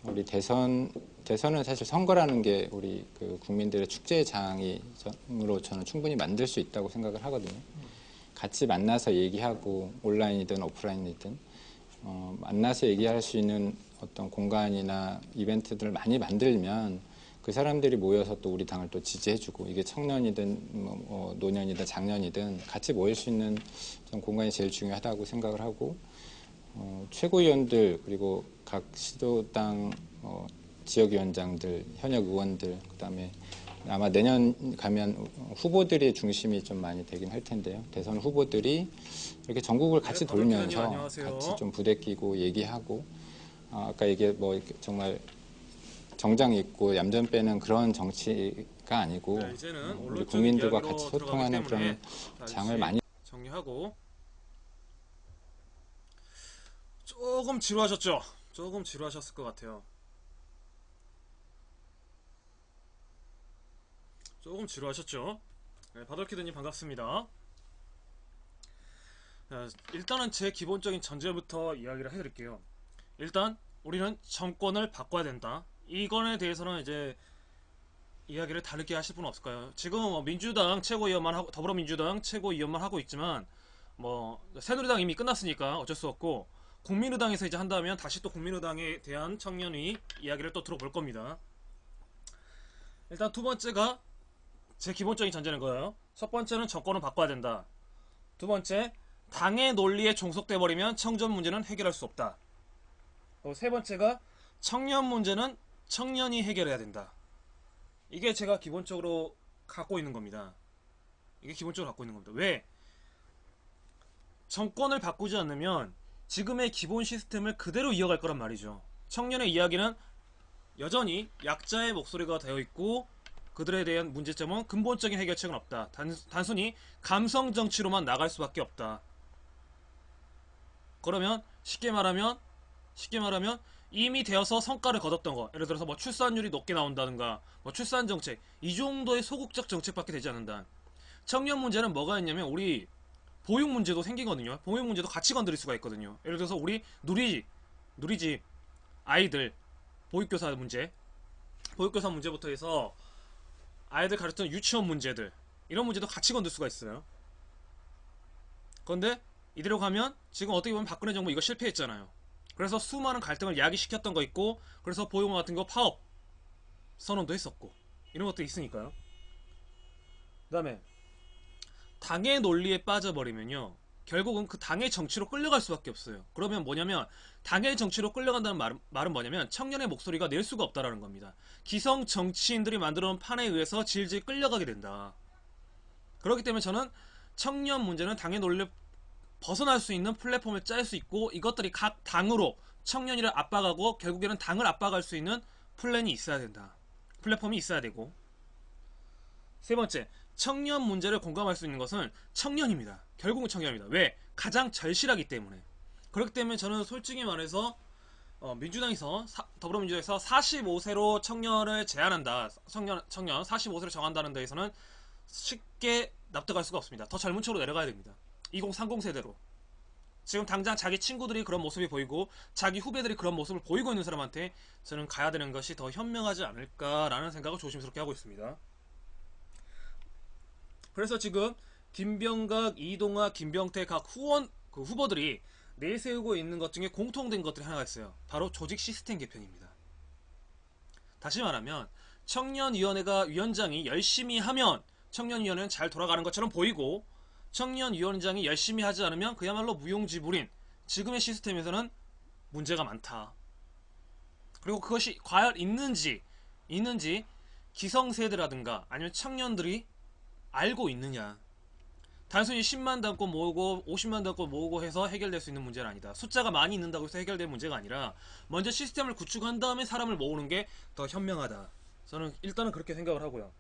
우리 대선은 사실 선거라는 게 우리 그 국민들의 축제장으로 저는 충분히 만들 수 있다고 생각을 하거든요. 같이 만나서 얘기하고 온라인이든 오프라인이든 만나서 얘기할 수 있는 어떤 공간이나 이벤트들을 많이 만들면 그 사람들이 모여서 또 우리 당을 또 지지해주고 이게 청년이든 노년이든 장년이든 같이 모일 수 있는 좀 공간이 제일 중요하다고 생각을 하고 최고위원들 그리고 각 시도당 지역위원장들, 현역 의원들 그다음에 아마 내년 가면 후보들의 중심이 좀 많이 되긴 할 텐데요. 대선 후보들이 이렇게 전국을 같이 돌면서 같이 좀 부대끼고 얘기하고 아까 이게 뭐 정말 정장 입고 얌전 빼는 그런 정치가 아니고 우리 국민들과 같이 소통하는 그런 장을 많이 정리하고 조금 지루하셨죠? 조금 지루하셨을 것 같아요. 조금 지루하셨죠? 네, 바덜키드님 반갑습니다. 일단은 제 기본적인 전제부터 이야기를 해드릴게요. 일단 우리는 정권을 바꿔야 된다. 이건에 대해서는 이제 이야기를 다르게 하실 분은 없을까요? 지금 민주당 최고위원만 하고 더불어민주당 최고위원만 하고 있지만 뭐 새누리당 이미 끝났으니까 어쩔 수 없고 국민의당에서 이제 한다면 다시 또 국민의당에 대한 청년의 이야기를 또 들어볼 겁니다. 일단 두 번째가 제 기본적인 전제는 거예요. 첫 번째는 정권을 바꿔야 된다. 두 번째, 당의 논리에 종속돼 버리면 청년 문제는 해결할 수 없다. 세 번째가 청년 문제는 청년이 해결해야 된다. 이게 제가 기본적으로 갖고 있는 겁니다. 이게 기본적으로 갖고 있는 겁니다. 왜? 정권을 바꾸지 않으면 지금의 기본 시스템을 그대로 이어갈 거란 말이죠. 청년의 이야기는 여전히 약자의 목소리가 되어 있고 그들에 대한 문제점은 근본적인 해결책은 없다. 단순히 감성 정치로만 나갈 수밖에 없다. 그러면 쉽게 말하면 이미 되어서 성과를 거뒀던 거, 예를 들어서 뭐 출산율이 높게 나온다든가 뭐 출산 정책, 이 정도의 소극적 정책밖에 되지 않는다. 청년 문제는 뭐가 있냐면 우리 보육 문제도 생기거든요. 보육 문제도 같이 건드릴 수가 있거든요. 예를 들어서 우리 누리집 아이들 보육교사 문제부터 해서 아이들 가르치는 유치원 문제들, 이런 문제도 같이 건들 수가 있어요. 그런데 이대로 가면 지금 어떻게 보면 박근혜 정부 이거 실패했잖아요. 그래서 수많은 갈등을 야기시켰던 거 있고, 그래서 보육원 같은 거 파업 선언도 했었고, 이런 것도 있으니까요. 그 다음에 당의 논리에 빠져버리면요, 결국은 그 당의 정치로 끌려갈 수밖에 없어요. 그러면 뭐냐면 당의 정치로 끌려간다는 말은 뭐냐면 청년의 목소리가 낼 수가 없다라는 겁니다. 기성 정치인들이 만들어놓은 판에 의해서 질질 끌려가게 된다. 그렇기 때문에 저는 청년 문제는 당의 논리를 벗어날 수 있는 플랫폼을 짤 수 있고, 이것들이 각 당으로 청년이를 압박하고 결국에는 당을 압박할 수 있는 플랜이 있어야 된다. 플랫폼이 있어야 되고, 세 번째, 청년 문제를 공감할 수 있는 것은 청년입니다. 결국은 청년입니다. 왜? 가장 절실하기 때문에. 그렇기 때문에 저는 솔직히 말해서 더불어민주당에서 45세로 청년을 제한한다. 청년 45세로 정한다는 데에서는 쉽게 납득할 수가 없습니다. 더 젊은 층으로 내려가야 됩니다. 2030 세대로. 지금 당장 자기 친구들이 그런 모습이 보이고 자기 후배들이 그런 모습을 보이고 있는 사람한테 저는 가야 되는 것이 더 현명하지 않을까라는 생각을 조심스럽게 하고 있습니다. 그래서 지금 김병각, 이동학, 김병태 각 후보들이 내세우고 있는 것 중에 공통된 것들이 하나가 있어요. 바로 조직 시스템 개편입니다. 다시 말하면 청년위원회가 위원장이 열심히 하면 청년위원회는 잘 돌아가는 것처럼 보이고 청년위원장이 열심히 하지 않으면 그야말로 무용지물인 지금의 시스템에서는 문제가 많다. 그리고 그것이 과연 있는지 기성세대라든가 아니면 청년들이 알고 있느냐. 단순히 10만 단권 모으고 50만 단권 모으고 해서 해결될 수 있는 문제는 아니다. 숫자가 많이 있는다고 해서 해결될 문제가 아니라 먼저 시스템을 구축한 다음에 사람을 모으는 게 더 현명하다. 저는 일단은 그렇게 생각을 하고요.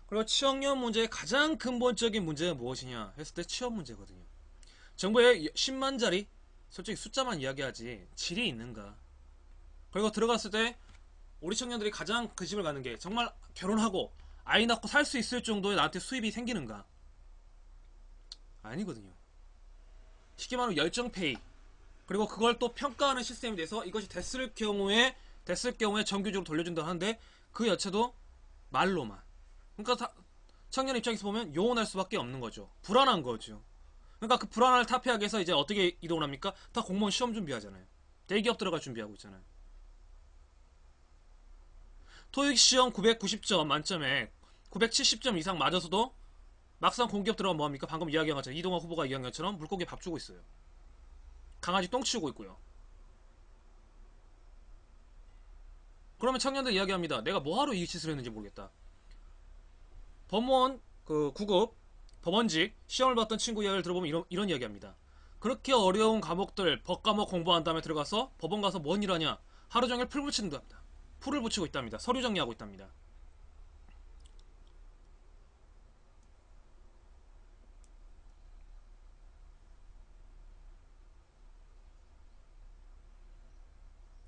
그리고 청년 문제의 가장 근본적인 문제가 무엇이냐 했을 때 취업 문제거든요. 정부의 10만짜리 솔직히 숫자만 이야기하지 질이 있는가. 그리고 들어갔을 때 우리 청년들이 가장 관심을 갖는 게 정말 결혼하고 아이 낳고 살 수 있을 정도의 나한테 수입이 생기는가. 아니거든요. 쉽게 말하면 열정페이. 그리고 그걸 또 평가하는 시스템이 돼서 이것이 됐을 경우에 정규직으로 돌려준다고 하는데 그 여체도 말로만. 그러니까 청년 입장에서 보면 요원할 수밖에 없는 거죠. 불안한 거죠. 그러니까 그 불안을 타피하기 위해서 이제 어떻게 이동을 합니까? 다 공무원 시험 준비하잖아요. 대기업 들어갈 준비하고 있잖아요. 토익 시험 990점 만점에 970점 이상 맞아서도 막상 공기업 들어가면 뭐합니까? 방금 이야기한 것처럼 이동학 후보가 이야기한 것처럼 물고기에 밥 주고 있어요. 강아지 똥 치우고 있고요. 그러면 청년들 이야기합니다. 내가 뭐하러 이 짓을 했는지 모르겠다. 법무원 9급 법원직 시험을 봤던 친구 이야기를 들어보면 이런 이야기합니다. 그렇게 어려운 과목들 법과목 공부한 다음에 들어가서 법원 가서 뭔 일하냐. 하루 종일 풀 붙인답니다. 풀을 붙이고 있답니다. 서류 정리하고 있답니다.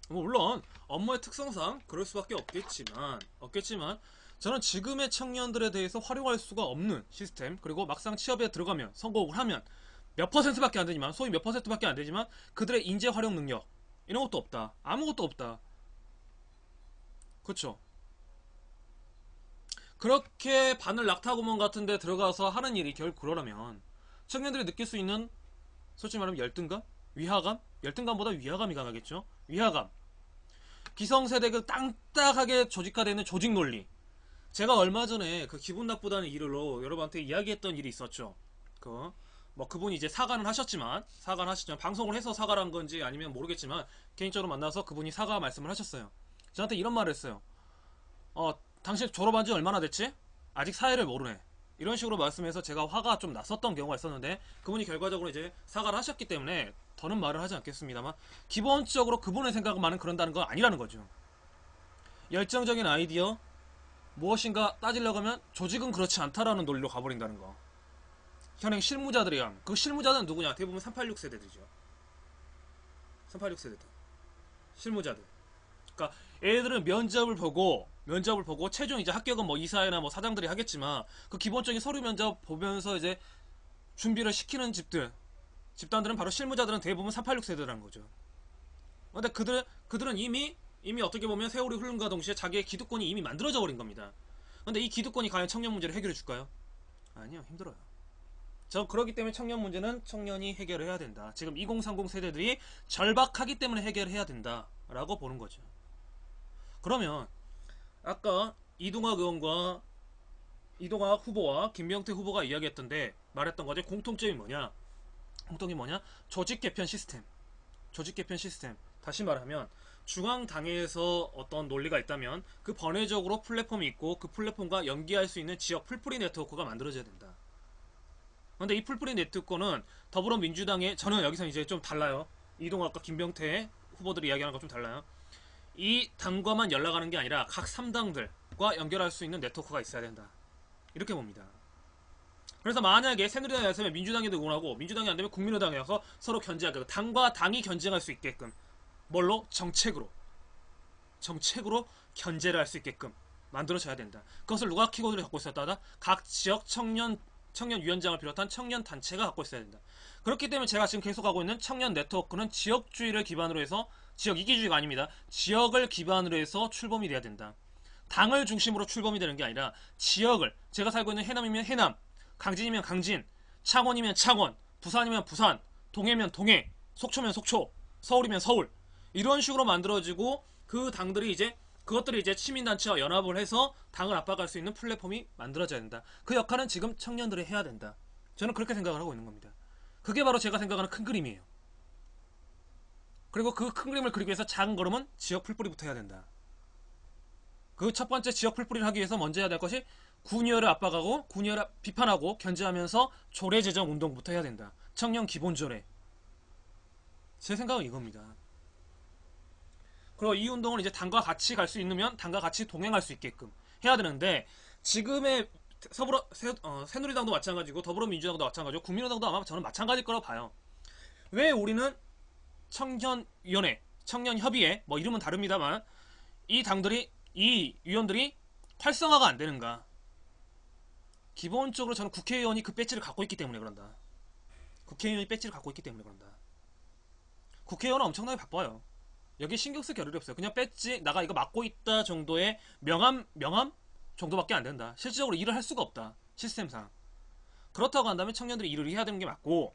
물론 업무의 특성상 그럴 수밖에 없겠지만 저는 지금의 청년들에 대해서 활용할 수가 없는 시스템, 그리고 막상 취업에 들어가면 성공을 하면 몇 퍼센트밖에 안 되지만, 소위 몇 퍼센트밖에 안 되지만 그들의 인재 활용 능력 이런 것도 없다. 아무것도 없다. 그렇죠. 그렇게 바늘 낙타구멍 같은 데 들어가서 하는 일이 결국 그러라면 청년들이 느낄 수 있는 솔직히 말하면 열등감? 위화감? 열등감보다 위화감이 강하겠죠. 위화감. 기성세대 그 땅딱하게 조직화되는 조직 논리. 제가 얼마 전에 그 기분 나쁘다는 이유로 여러분한테 이야기했던 일이 있었죠. 그분이 이제 사과는 하셨지만 방송을 해서 사과를 한 건지 아니면 모르겠지만 개인적으로 만나서 그분이 사과 말씀을 하셨어요. 저한테 이런 말을 했어요. 당신 졸업한 지 얼마나 됐지? 아직 사회를 모르네. 이런 식으로 말씀해서 제가 화가 좀 났었던 경우가 있었는데 그분이 결과적으로 이제 사과를 하셨기 때문에 더는 말을 하지 않겠습니다만 기본적으로 그분의 생각만은 그런다는 건 아니라는 거죠. 열정적인 아이디어 무엇인가 따지려고 하면 조직은 그렇지 않다라는 논리로 가버린다는 거. 현행 실무자들이야. 그 실무자들은 누구냐? 대부분 386 세대들이죠. 386 세대들. 실무자들. 그러니까 애들은 면접을 보고 최종 이제 합격은 뭐 이사회나 뭐 사장들이 하겠지만 그 기본적인 서류 면접 보면서 이제 준비를 시키는 집단들은 바로 실무자들은 대부분 386 세대라는 거죠. 근데 그들은 이미 어떻게 보면 세월이 흐름과 동시에 자기의 기득권이 이미 만들어져 버린 겁니다. 근데 이 기득권이 과연 청년 문제를 해결해 줄까요? 아니요, 힘들어요. 그렇기 때문에 청년 문제는 청년이 해결을 해야 된다. 지금 2030 세대들이 절박하기 때문에 해결해야 된다라고 보는 거죠. 그러면 아까 이동학 후보와 김병태 후보가 이야기했던데 말했던 거지 공통점이 뭐냐? 조직 개편 시스템. 다시 말하면 중앙당에서 어떤 논리가 있다면 그 번외적으로 플랫폼이 있고 그 플랫폼과 연계할 수 있는 지역 풀뿌리 네트워크가 만들어져야 된다. 근데 이 풀뿌리 네트워크는 더불어민주당의 저는 여기서 이제 좀 달라요. 이동학과 김병태 후보들이 이야기하는 거 좀 달라요. 이 당과만 연락하는 게 아니라 각 3당들과 연결할 수 있는 네트워크가 있어야 된다. 이렇게 봅니다. 그래서 만약에 새누리당이 있으면 민주당에도 응원하고 민주당이 안되면 국민의당에 와서 서로 견제하게 당과 당이 견제할 수 있게끔 뭘로? 정책으로 견제를 할 수 있게끔 만들어져야 된다. 그것을 누가 키워드를 갖고 있었다? 각 지역 청년위원장을 비롯한 청년단체가 갖고 있어야 된다. 그렇기 때문에 제가 지금 계속하고 있는 청년 네트워크는 지역주의를 기반으로 해서, 지역 이기주의가 아닙니다. 지역을 기반으로 해서 출범이 돼야 된다. 당을 중심으로 출범이 되는 게 아니라 지역을, 제가 살고 있는 해남이면 해남, 강진이면 강진, 창원이면 창원, 부산이면 부산, 동해면 동해, 속초면 속초, 서울이면 서울, 이런 식으로 만들어지고 그 당들이 이제 그것들이 이제 시민단체와 연합을 해서 당을 압박할 수 있는 플랫폼이 만들어져야 된다. 그 역할은 지금 청년들이 해야 된다. 저는 그렇게 생각을 하고 있는 겁니다. 그게 바로 제가 생각하는 큰 그림이에요. 그리고 그 큰 그림을 그리기 위해서 작은 걸음은 지역 풀뿌리부터 해야 된다. 그 첫 번째 지역 풀뿌리를 하기 위해서 먼저 해야 될 것이 군의회를 압박하고 군의회를 비판하고 견제하면서 조례 제정 운동부터 해야 된다. 청년 기본조례. 제 생각은 이겁니다. 그리고 이 운동을 이제 당과 같이 갈 수 있으면 당과 같이 동행할 수 있게끔 해야 되는데, 지금의 새누리당도 마찬가지고 더불어민주당도 마찬가지고 국민의당도 아마 저는 마찬가지일 거라고 봐요. 왜 우리는 청년위원회, 청년협의회, 뭐 이름은 다릅니다만 이 당들이, 이 위원들이 활성화가 안 되는가? 기본적으로 저는 국회의원이 그 배지를 갖고 있기 때문에 그런다. 국회의원이 배지를 갖고 있기 때문에 그런다. 국회의원은 엄청나게 바빠요. 여기 신경 쓸 겨를이 없어요. 그냥 배지, 나가 이거 맡고 있다 정도의 명함 정도밖에 안 된다. 실질적으로 일을 할 수가 없다. 시스템상. 그렇다고 한다면 청년들이 일을 해야 되는 게 맞고,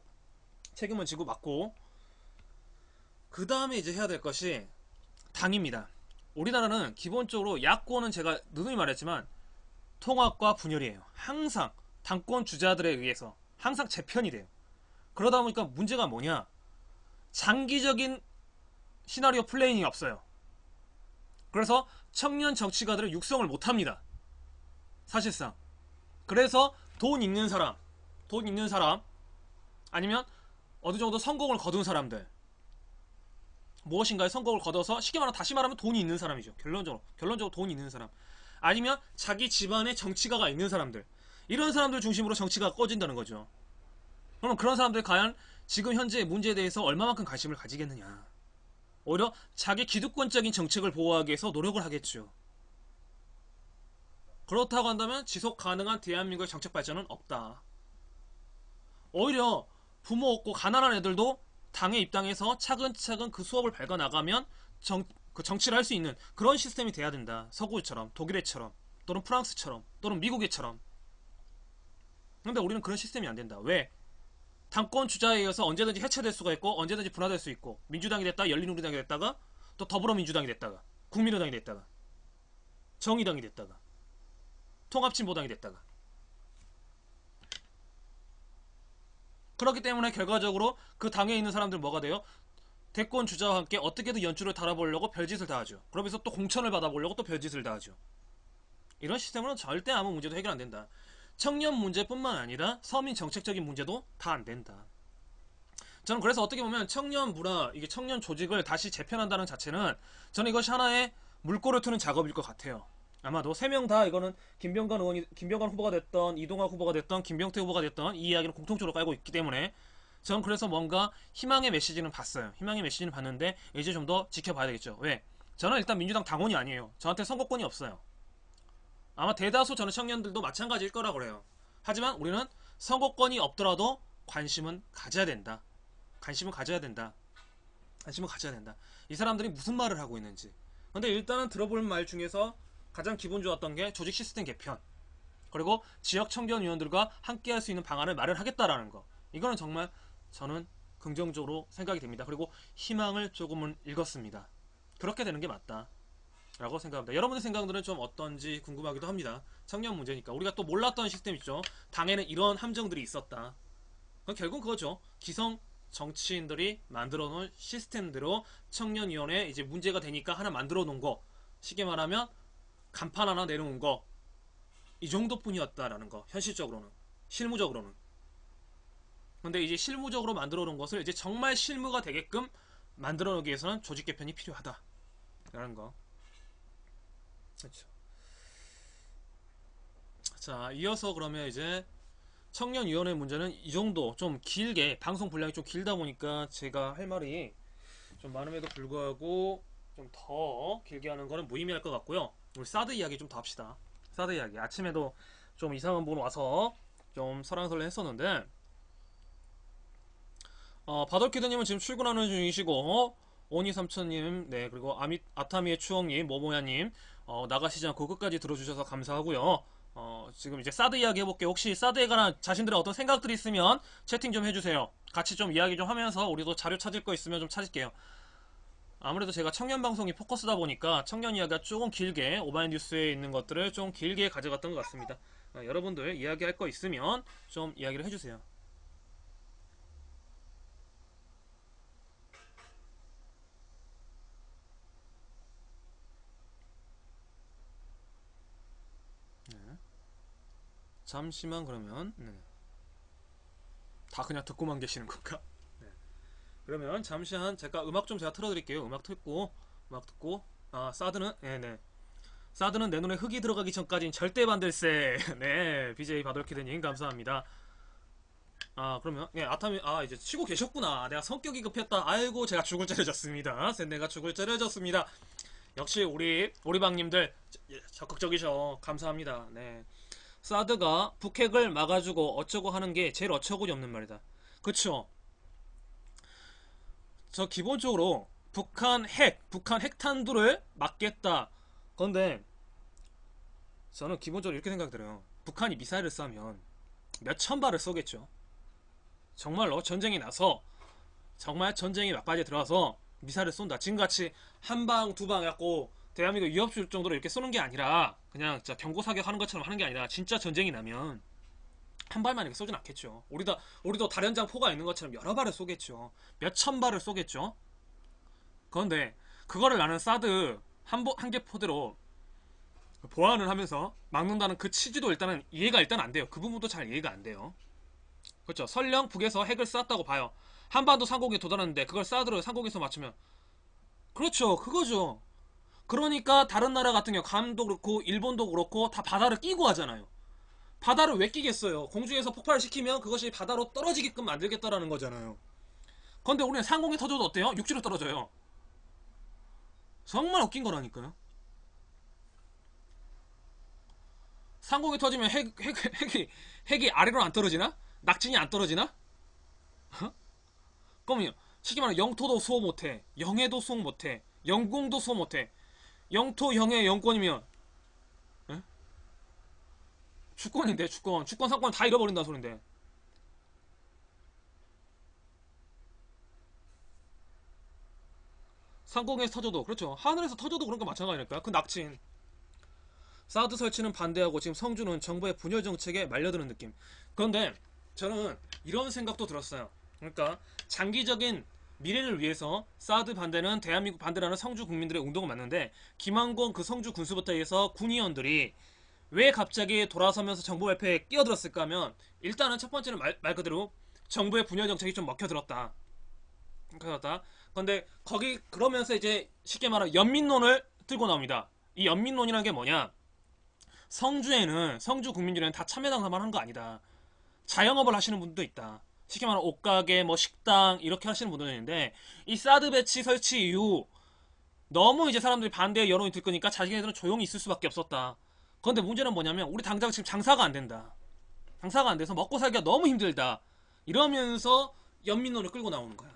책임은 지고 맞고, 그 다음에 이제 해야 될 것이 당입니다. 우리나라는 기본적으로 야권은 제가 누누이 말했지만 통합과 분열이에요. 항상 당권 주자들에 의해서 항상 재편이 돼요. 그러다 보니까 문제가 뭐냐? 장기적인 시나리오 플레이닝이 없어요. 그래서 청년 정치가들을 육성을 못합니다. 사실상. 그래서 돈 있는 사람 아니면 어느 정도 성공을 거둔 사람들, 무엇인가에 성공을 거둬서 쉽게 다시 말하면 돈이 있는 사람이죠. 결론적으로 돈이 있는 사람, 아니면 자기 집안에 정치가가 있는 사람들, 이런 사람들 중심으로 정치가 꺼진다는 거죠. 그럼 그런 사람들이 과연 지금 현재 문제에 대해서 얼마만큼 관심을 가지겠느냐? 오히려 자기 기득권적인 정책을 보호하기 위해서 노력을 하겠죠. 그렇다고 한다면 지속 가능한 대한민국의 정책 발전은 없다. 오히려 부모 없고 가난한 애들도 당에 입당해서 차근차근 그 수업을 밟아나가면 그 정치를 할 수 있는 그런 시스템이 돼야 된다. 서구처럼, 독일애처럼, 또는 프랑스처럼, 또는 미국애처럼. 근데 우리는 그런 시스템이 안 된다. 왜? 당권 주자에 의해서 언제든지 해체될 수가 있고 언제든지 분화될 수 있고, 민주당이 됐다가 열린우리당이 됐다가 또 더불어민주당이 됐다가 국민의당이 됐다가 정의당이 됐다가 통합진보당이 됐다가, 그렇기 때문에 결과적으로 그 당에 있는 사람들 뭐가 돼요? 대권 주자와 함께 어떻게든 연주를 달아보려고 별짓을 다 하죠. 그러면서 또 공천을 받아보려고 또 별짓을 다 하죠. 이런 시스템으로는 절대 아무 문제도 해결 안 된다. 청년 문제뿐만 아니라 서민 정책적인 문제도 다 안 된다. 저는 그래서 어떻게 보면 청년 문화, 이게 청년 조직을 다시 재편한다는 자체는 저는 이것이 하나의 물꼬를 트는 작업일 것 같아요. 아마도 3명 다 이거는 김병관 후보가 됐던, 이동학 후보가 됐던, 김병태 후보가 됐던 이 이야기는 공통적으로 깔고 있기 때문에 저는 그래서 뭔가 희망의 메시지는 봤어요. 희망의 메시지는 봤는데 이제 좀 더 지켜봐야 되겠죠. 왜? 저는 일단 민주당 당원이 아니에요. 저한테 선거권이 없어요. 아마 대다수 저는 청년들도 마찬가지일 거라고 그래요. 하지만 우리는 선거권이 없더라도 관심은 가져야 된다. 관심은 가져야 된다. 이 사람들이 무슨 말을 하고 있는지. 근데 일단은 들어볼 말 중에서 가장 기분 좋았던 게 조직 시스템 개편, 그리고 지역 청년위원들과 함께 할 수 있는 방안을 마련하겠다라는 거. 이거는 정말 저는 긍정적으로 생각이 됩니다. 그리고 희망을 조금은 읽었습니다. 그렇게 되는 게 맞다 라고 생각합니다. 여러분의 생각들은 좀 어떤지 궁금하기도 합니다. 청년 문제니까. 우리가 또 몰랐던 시스템 있죠. 당에는 이런 함정들이 있었다. 결국 그거죠. 기성 정치인들이 만들어 놓은 시스템대로 청년위원회 이제 문제가 되니까 하나 만들어 놓은 거, 쉽게 말하면 간판 하나 내놓은 거, 이 정도뿐이었다라는 거. 현실적으로는, 실무적으로는. 근데 이제 실무적으로 만들어 놓은 것을 이제 정말 실무가 되게끔 만들어 놓기 위해서는 조직 개편이 필요하다 라는 거. 그렇죠. 자, 이어서 그러면 이제 청년위원회 문제는 이 정도, 좀 길게, 방송 분량이 좀 길다 보니까 제가 할 말이 좀 많음에도 불구하고 좀 더 길게 하는 거는 무의미할 것 같고요. 우리 사드 이야기 좀 더 합시다. 사드 이야기. 아침에도 좀 이상한 분 와서 좀 설랑설레 했었는데, 바덜키드님은 지금 출근하는 중이시고, 오니삼천님, 네, 그리고 아타미의 추억님, 모모야님, 나가시지 않고 끝까지 들어주셔서 감사하고요. 지금 이제 사드 이야기 해볼게요. 혹시 사드에 관한 자신들의 어떤 생각들이 있으면 채팅 좀 해주세요. 같이 좀 이야기 좀 하면서 우리도 자료 찾을 거 있으면 좀 찾을게요. 아무래도 제가 청년 방송이 포커스다 보니까 청년 이야기가 조금 길게 오마이뉴스에 있는 것들을 좀 길게 가져갔던 것 같습니다. 여러분들 이야기할 거 있으면 좀 이야기를 해주세요. 잠시만 그러면 다 그냥 듣고만 계시는 건가? 네. 그러면 잠시 제가 음악 좀 제가 틀어드릴게요. 음악 듣고 사드는 네네 사드는 내 눈에 흙이 들어가기 전까진 절대 반댈세. 네, BJ 바돌키드님 감사합니다. 그러면 아타미 이제 쉬고 계셨구나. 내가 성격이 급했다. 아이고 제가 죽을 죄를 졌습니다. 내가 죽을 죄를 졌습니다. 역시 우리 오리방님들 적극적이셔. 감사합니다. 네. 사드가 북핵을 막아주고 어쩌고 하는 게 제일 어처구니 없는 말이다. 그쵸? 저 기본적으로 북한 핵탄두를 막겠다. 그런데 저는 기본적으로 이렇게 생각이 들어요. 북한이 미사일을 쏘면 몇천 발을 쏘겠죠. 정말로 전쟁이 나서 정말 전쟁이 막바지에 들어와서 미사일을 쏜다. 지금같이 한 방, 두 방 갖고 대한민국 위협 줄 정도로 이렇게 쏘는 게 아니라 그냥 진짜 경고 사격하는 것처럼 하는 게 아니라 진짜 전쟁이 나면 한 발만 이렇게 쏘진 않겠죠. 우리도 다련장 포가 있는 것처럼 여러 발을 쏘겠죠. 몇천 발을 쏘겠죠. 그런데 그거를 나는 사드 한 개 포대로 보완을 하면서 막는다는 그 취지도 일단 안 돼요. 그 부분도 잘 이해가 안 돼요. 그렇죠. 설령 북에서 핵을 쐈다고 봐요. 한반도 상공에 도달하는데 그걸 사드로 상공에서 맞추면 그렇죠. 그거죠. 그러니까 다른 나라 같은 경우 감도 그렇고 일본도 그렇고 다 바다를 끼고 하잖아요. 바다를 왜 끼겠어요? 공중에서 폭발을 시키면 그것이 바다로 떨어지게끔 만들겠다라는 거잖아요. 그런데 우리는 상공에 터져도 어때요? 육지로 떨어져요. 정말 웃긴 거라니까요. 상공에 터지면 핵이 아래로 안 떨어지나? 낙진이 안 떨어지나? 그러면 쉽게 말하면 영토도 수호 못해, 영해도 수호 못해, 영공도 수호 못해. 영토, 영해, 영권이면 주권인데 주권 상권 다 잃어버린다는 소린데. 상공에서 터져도 그렇죠. 하늘에서 터져도 그런 거 마찬가지니까. 그 낙진. 사드 설치는 반대하고 지금 성주는 정부의 분열 정책에 말려드는 느낌. 그런데 저는 이런 생각도 들었어요. 그러니까 장기적인 미래를 위해서 사드 반대는 대한민국 반대라는 성주 국민들의 운동은 맞는데 김한권 그 성주 군수부터 해서 군의원들이 왜 갑자기 돌아서면서 정부 발표에 끼어들었을까 하면 일단은 첫 번째는 말 그대로 정부의 분열 정책이 좀 먹혀들었다. 그런데 거기 그러면서 이제 쉽게 말하면 연민론을 들고 나옵니다. 이 연민론이라는 게 뭐냐? 성주에는 성주 국민들은 다 참여당사만 한 거 아니다. 자영업을 하시는 분도 있다. 쉽게 말하면 옷가게, 뭐 식당 이렇게 하시는 분들도 있는데 이 사드 배치 설치 이후 너무 이제 사람들이 반대의 여론이 들 거니까 자기네들은 조용히 있을 수밖에 없었다. 그런데 문제는 뭐냐면 우리 당장 지금 장사가 안 된다. 장사가 안 돼서 먹고 살기가 너무 힘들다. 이러면서 연민론을 끌고 나오는 거야.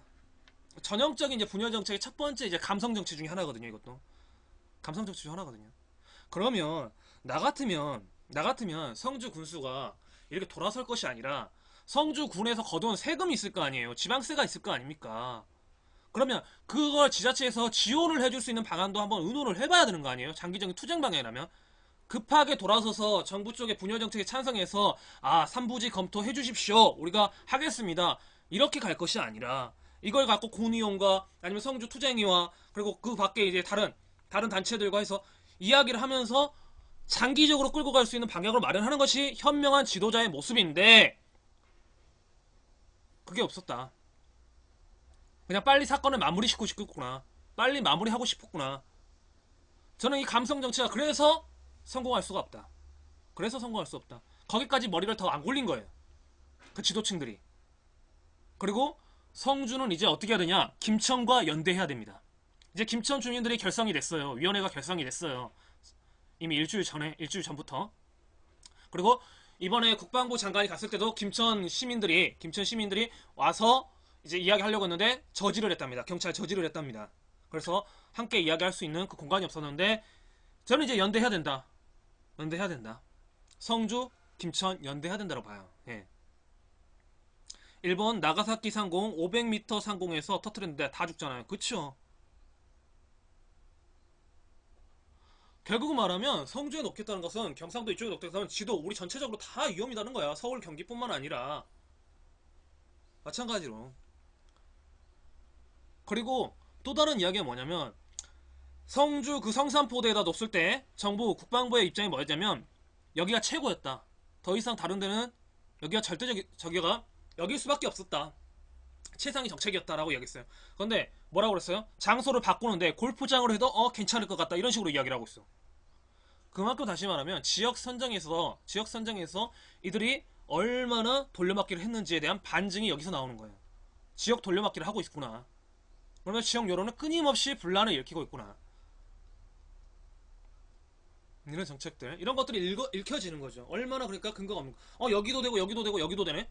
전형적인 이제 분열 정책의 첫 번째 이제 감성 정치 중에 하나거든요. 이것도 감성 정치 중 하나거든요. 그러면 나 같으면 성주 군수가 이렇게 돌아설 것이 아니라 성주 군에서 거둔 세금이 있을 거 아니에요. 지방세가 있을 거 아닙니까? 그러면 그걸 지자체에서 지원을 해줄 수 있는 방안도 한번 의논을 해봐야 되는 거 아니에요? 장기적인 투쟁 방향이라면 급하게 돌아서서 정부 쪽의 분열 정책에 찬성해서 3부지 검토해 주십시오. 우리가 하겠습니다. 이렇게 갈 것이 아니라 이걸 갖고 군의원과 아니면 성주 투쟁위와 그리고 그 밖에 이제 다른 단체들과 해서 이야기를 하면서 장기적으로 끌고 갈 수 있는 방향을 마련하는 것이 현명한 지도자의 모습인데 그게 없었다. 그냥 빨리 사건을 마무리시키고 싶었구나. 빨리 마무리하고 싶었구나. 저는 이 감성 정치가 그래서 성공할 수가 없다. 그래서 성공할 수 없다. 거기까지 머리를 더 안 굴린 거예요. 그 지도층들이. 그리고 성주는 이제 어떻게 해야 되냐? 김천과 연대해야 됩니다. 이제 김천 주민들이 결성이 됐어요. 위원회가 결성이 됐어요. 이미 일주일 전부터. 그리고 이번에 국방부 장관이 갔을 때도 김천 시민들이 와서 이제 이야기하려고 했는데 저지를 했답니다. 경찰 저지를 했답니다. 그래서 함께 이야기할 수 있는 그 공간이 없었는데 저는 이제 연대해야 된다. 성주, 김천 연대해야 된다고 봐요. 예. 일본 나가사키 상공 500m 상공에서 터트렸는데 다 죽잖아요. 그쵸? 결국 말하면 성주에 놓겠다는 것은 경상도 이쪽에 놓겠다는 지도 우리 전체적으로 다 위험이라는 거야. 서울 경기뿐만 아니라 마찬가지로. 그리고 또 다른 이야기가 뭐냐면 성주 그 성산포대에다 놓았을 때 정부 국방부의 입장이 뭐였냐면 여기가 최고였다. 더 이상 다른 데는 여기가 저기가 여길 수밖에 없었다. 최상의 정책이었다라고 이야기했어요. 그런데 뭐라고 그랬어요? 장소를 바꾸는데 골프장으로 해도 괜찮을 것 같다. 이런 식으로 이야기를 하고 있어. 그만큼 다시 말하면 지역 선정에서 이들이 얼마나 돌려막기를 했는지에 대한 반증이 여기서 나오는 거예요. 지역 돌려막기를 하고 있구나. 그러면 지역 여론은 끊임없이 분란을 일으키고 있구나. 이런 정책들, 이런 것들이 읽혀지는 거죠. 얼마나 그러니까 근거가 없는 거. 여기도 되고 여기도 되고 여기도 되네.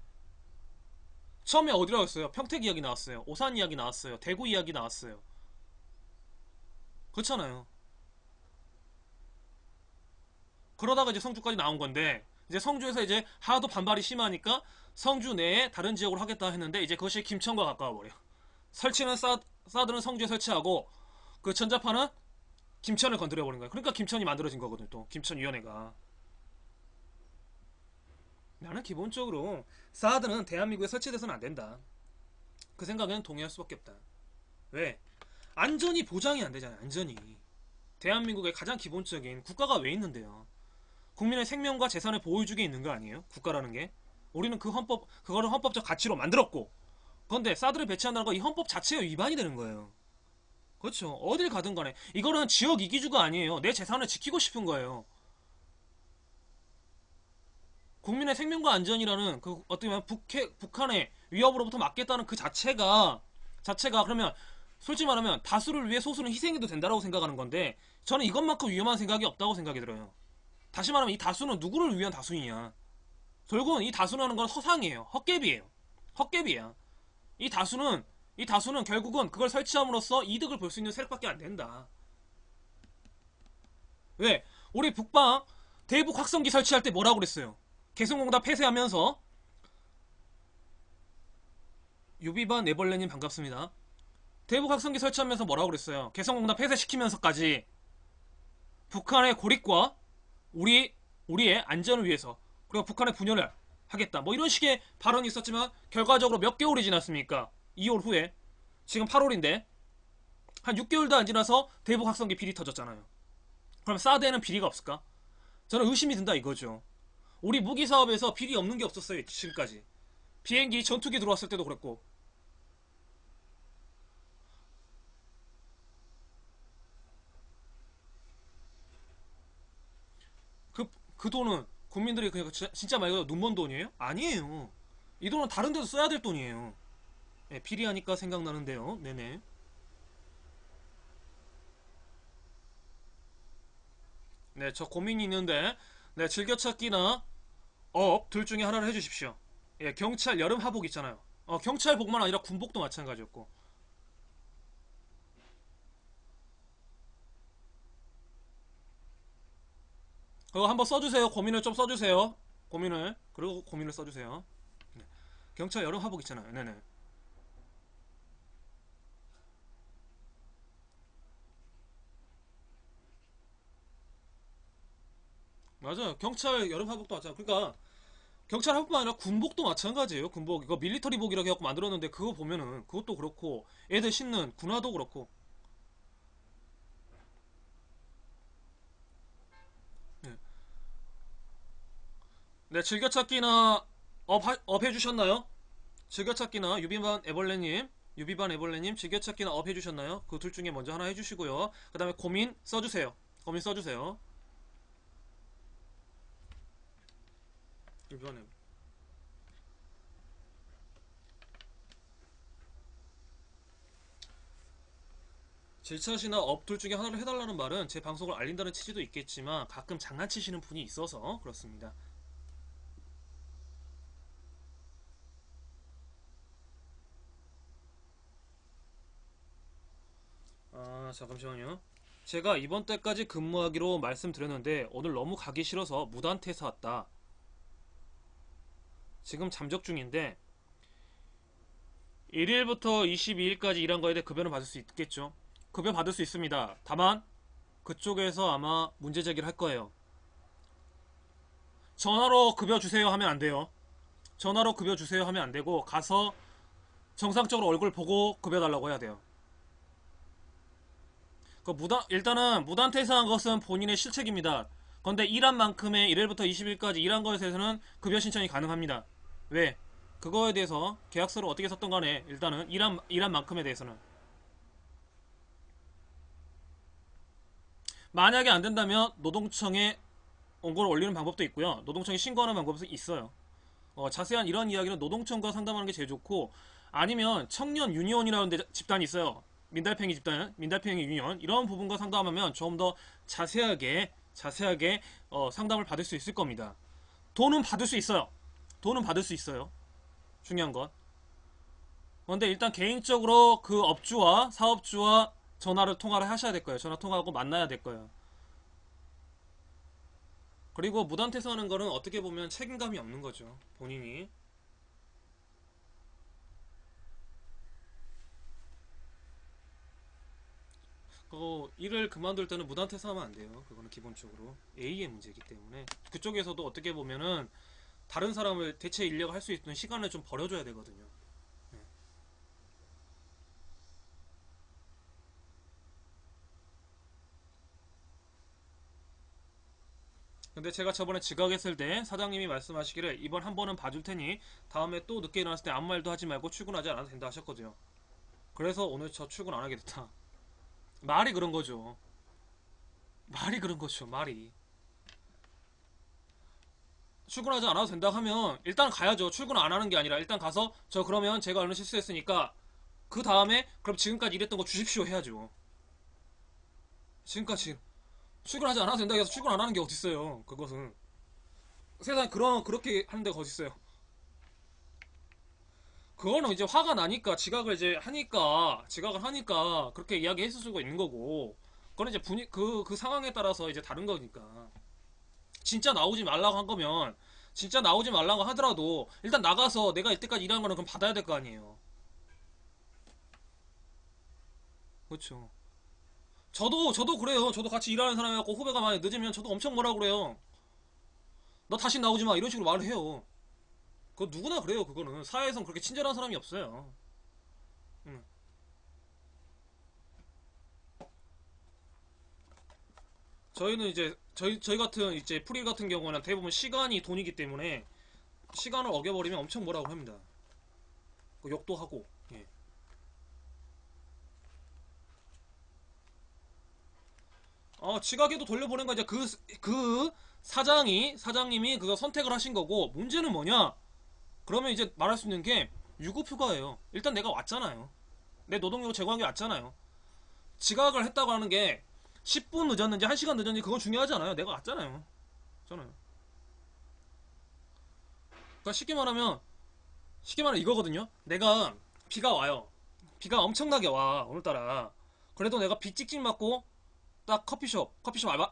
처음에 어디라고 했어요? 평택 이야기 나왔어요. 오산 이야기 나왔어요. 대구 이야기 나왔어요. 그렇잖아요. 그러다가 이제 성주까지 나온 건데 이제 성주에서 이제 하도 반발이 심하니까 성주 내에 다른 지역으로 하겠다 했는데 이제 그것이 김천과 가까워 버려. 설치는 사드는 성주에 설치하고 그 전자파는 김천을 건드려 버린 거예요. 그러니까 김천이 만들어진 거거든. 또 김천위원회가. 나는 기본적으로 사드는 대한민국에 설치돼서는 안 된다. 그 생각에는 동의할 수밖에 없다. 왜? 안전이 보장이 안 되잖아요. 안전이. 대한민국의 가장 기본적인 국가가 왜 있는데요? 국민의 생명과 재산을 보호해주게 있는 거 아니에요? 국가라는 게. 우리는 그거를 헌법적 가치로 만들었고. 그런데 사드를 배치한다는 거 이 헌법 자체의 위반이 되는 거예요. 그렇죠. 어딜 가든 간에. 이거는 지역 이기주가 아니에요. 내 재산을 지키고 싶은 거예요. 국민의 생명과 안전이라는 그 어떻게 보면 북한의 위협으로부터 막겠다는 그 자체가 그러면 솔직히 말하면 다수를 위해 소수는 희생해도 된다라고 생각하는 건데 저는 이것만큼 위험한 생각이 없다고 생각이 들어요. 다시 말하면 이 다수는 누구를 위한 다수이냐? 결국은 이 다수라는 건 허상이에요. 헛개비야. 이 다수는 결국은 그걸 설치함으로써 이득을 볼 수 있는 세력밖에 안 된다. 왜? 우리 북방 대북 확성기 설치할 때 뭐라고 그랬어요? 개성공단 폐쇄하면서 유비반 네벌레님 반갑습니다. 대북 확성기 설치하면서 뭐라고 그랬어요? 개성공단 폐쇄시키면서까지 북한의 고립과 우리의 안전을 위해서 그리고 북한의 분열을 하겠다. 뭐 이런 식의 발언이 있었지만 결과적으로 몇 개월이 지났습니까? 2월 후에 지금 8월인데 한 6개월도 안 지나서 대북 확성기 비리 터졌잖아요. 그럼 사드에는 비리가 없을까? 저는 의심이 든다 이거죠. 우리 무기 사업에서 비리 없는 게 없었어요. 지금까지. 비행기 전투기 들어왔을 때도 그랬고. 그 돈은 국민들이 그냥 진짜 말 그대로 눈먼 돈이에요? 아니에요. 이 돈은 다른 데도 써야 될 돈이에요. 네, 비리하니까 생각나는데요. 네네. 네, 저 고민이 있는데 네, 즐겨찾기나 업 둘 중에 하나를 해주십시오. 예, 경찰 여름 하복 있잖아요. 경찰복만 아니라 군복도 마찬가지였고. 그거 한번 써주세요. 고민을 좀 써주세요. 그리고 고민을 써주세요. 네. 경찰 여름 하복 있잖아요. 네네. 맞아요. 경찰 여름 하복도 마찬가지. 그러니까 경찰 하복뿐만 아니라 군복도 마찬가지예요. 군복 이거 밀리터리복이라고 해갖고 만들었는데 그거 보면은 그것도 그렇고 애들 신는 군화도 그렇고. 네, 네 즐겨찾기나 업 해주셨나요? 즐겨찾기나 유비반 애벌레님 즐겨찾기나 업 해주셨나요? 그 둘 중에 먼저 하나 해주시고요. 그 다음에 고민 써주세요. 유비반 질차시나 업 둘 중에 하나를 해달라는 말은 제 방송을 알린다는 취지도 있겠지만 가끔 장난치시는 분이 있어서 그렇습니다. 자 잠시만요. 제가 이번 달까지 근무하기로 말씀드렸는데 오늘 너무 가기 싫어서 무단퇴사 왔다. 지금 잠적 중인데 1일부터 22일까지 일한 거에 대해 급여는 받을 수 있겠죠. 급여 받을 수 있습니다. 다만 그쪽에서 아마 문제 제기를 할 거예요. 전화로 급여 주세요 하면 안 돼요. 전화로 급여 주세요 하면 안 되고 가서 정상적으로 얼굴 보고 급여 달라고 해야 돼요. 일단은 무단퇴사한 것은 본인의 실책입니다. 그런데 일한 만큼의 1일부터 20일까지 일한 것에 대해서는 급여 신청이 가능합니다. 왜? 그거에 대해서 계약서를 어떻게 썼던 간에 일단은 일한 만큼에 대해서는 만약에 안 된다면 노동청에 원고를 올리는 방법도 있고요. 노동청에 신고하는 방법도 있어요. 자세한 이런 이야기는 노동청과 상담하는 게 제일 좋고 아니면 청년 유니온이라는 집단이 있어요. 민달팽이 집단, 민달팽이 유니온 이런 부분과 상담하면 좀 더 자세하게 상담을 받을 수 있을 겁니다. 돈은 받을 수 있어요. 돈은 받을 수 있어요. 중요한 건. 그런데 일단 개인적으로 그 업주와 사업주와 통화를 하셔야 될 거예요. 전화 통화하고 만나야 될 거예요. 그리고 무단퇴사하는 거는 어떻게 보면 책임감이 없는 거죠. 본인이. 일을 그만둘 때는 무단퇴사하면 안 돼요. 그거는 기본적으로 A의 문제이기 때문에 그쪽에서도 어떻게 보면은 다른 사람을 대체 인력을 할 수 있는 시간을 좀 벌어줘야 되거든요. 네. 근데 제가 저번에 지각했을 때 사장님이 말씀하시기를 이번 한 번은 봐줄 테니 다음에 또 늦게 일어났을 때 아무 말도 하지 말고 출근하지 않아도 된다 하셨거든요. 그래서 오늘 저 출근 안 하게 됐다. 말이 그런 거죠. 말이 그런 거죠. 말이. 출근하지 않아도 된다 하면 일단 가야죠. 출근 안 하는 게 아니라 일단 가서 저 그러면 제가 오늘 실수했으니까 그 다음에 그럼 지금까지 일했던 거 주십시오 해야죠. 지금까지 출근하지 않아도 된다 해서 출근 안 하는 게 어딨어요. 그것은 세상에 그렇게 하는 데가 어딨어요. 그거는 이제 화가 나니까 지각을 하니까 그렇게 이야기했을 수가 있는 거고 그건 이제 그 상황에 따라서 이제 다른 거니까. 진짜 나오지 말라고 한 거면 진짜 나오지 말라고 하더라도 일단 나가서 내가 이때까지 일한 거는 그럼 받아야 될 거 아니에요. 그렇죠. 저도 그래요. 저도 같이 일하는 사람이었고 후배가 많이 늦으면 저도 엄청 뭐라 그래요. 너 다시 나오지 마 이런 식으로 말을 해요. 그거 누구나 그래요. 그거는 사회에선 그렇게 친절한 사람이 없어요. 응. 저희는 이제 저희 같은 이제 프리 같은 경우는 대부분 시간이 돈이기 때문에 시간을 어겨버리면 엄청 뭐라고 합니다. 그 욕도 하고. 예. 지각에도 돌려보낸 거 이제 그 사장님이 그거 선택을 하신 거고 문제는 뭐냐? 그러면 이제 말할 수 있는 게 유급휴가예요. 일단 내가 왔잖아요. 내 노동력 제공한 게 왔잖아요. 지각을 했다고 하는 게 10분 늦었는지 1시간 늦었는지 그건 중요하지 않아요. 내가 왔잖아요. 저는. 그러니까 쉽게 말하면 이거거든요. 내가 비가 와요. 비가 엄청나게 와 오늘따라. 그래도 내가 비 찍찍 맞고 딱 커피숍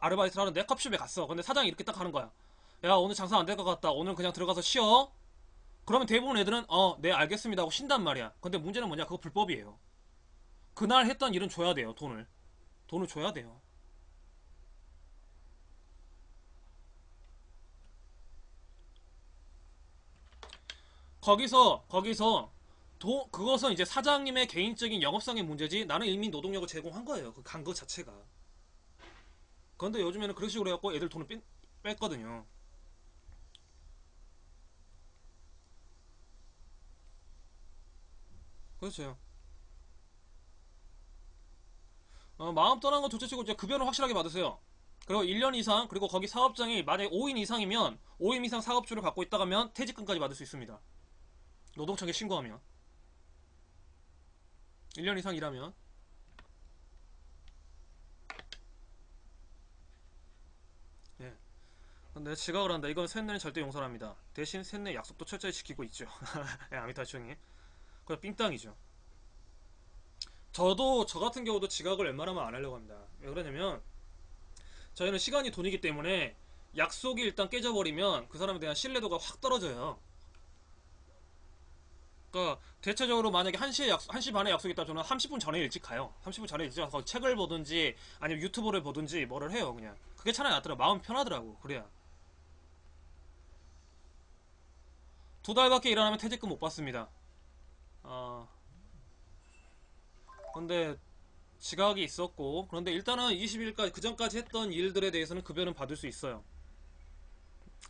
아르바이트를 하는데 커피숍에 갔어. 근데 사장이 이렇게 딱 하는 거야. 야 오늘 장사 안 될 것 같다. 오늘 그냥 들어가서 쉬어. 그러면 대부분 애들은 네 알겠습니다 하고 쉰단 말이야. 근데 문제는 뭐냐? 그거 불법이에요. 그날 했던 일은 줘야 돼요. 돈을 줘야 돼요. 거기서 그것은 이제 사장님의 개인적인 영업상의 문제지 나는 이미 노동력을 제공한 거예요. 그 간 거 자체가. 그런데 요즘에는 그런 식으로 해갖고 애들 돈을 뺐거든요. 그렇죠. 마음 떠난 건 둘째치고 이제 급여를 확실하게 받으세요. 그리고 1년 이상 그리고 거기 사업장이 만약에 5인 이상이면 5인 이상 사업주를 갖고 있다가면 퇴직금까지 받을 수 있습니다. 노동청에 신고하면 1년 이상 일하면 근데 지각을 한다. 이건 셋내는 절대 용서를 합니다. 대신 셋내 약속도 철저히 지키고 있죠. 예, 아미타충이. 그건 삥땅이죠. 저도 저 같은 경우도 지각을 웬만하면 안 하려고 합니다. 왜 그러냐면 저희는 시간이 돈이기 때문에 약속이 일단 깨져버리면 그 사람에 대한 신뢰도가 확 떨어져요. 그러니까 대체적으로 만약에 1시 반에 약속이 있다 저는 30분 전에 일찍 가요. 30분 전에 일찍 가서 책을 보든지 아니면 유튜브를 보든지 뭐를 해요. 그냥 그게 차라리 낫더라. 마음 편하더라고. 그래야 2달밖에 일 안 하면 퇴직금 못 받습니다. 근데 지각이 있었고, 그런데 일단은 20일까지 그 전까지 했던 일들에 대해서는 급여는 받을 수 있어요.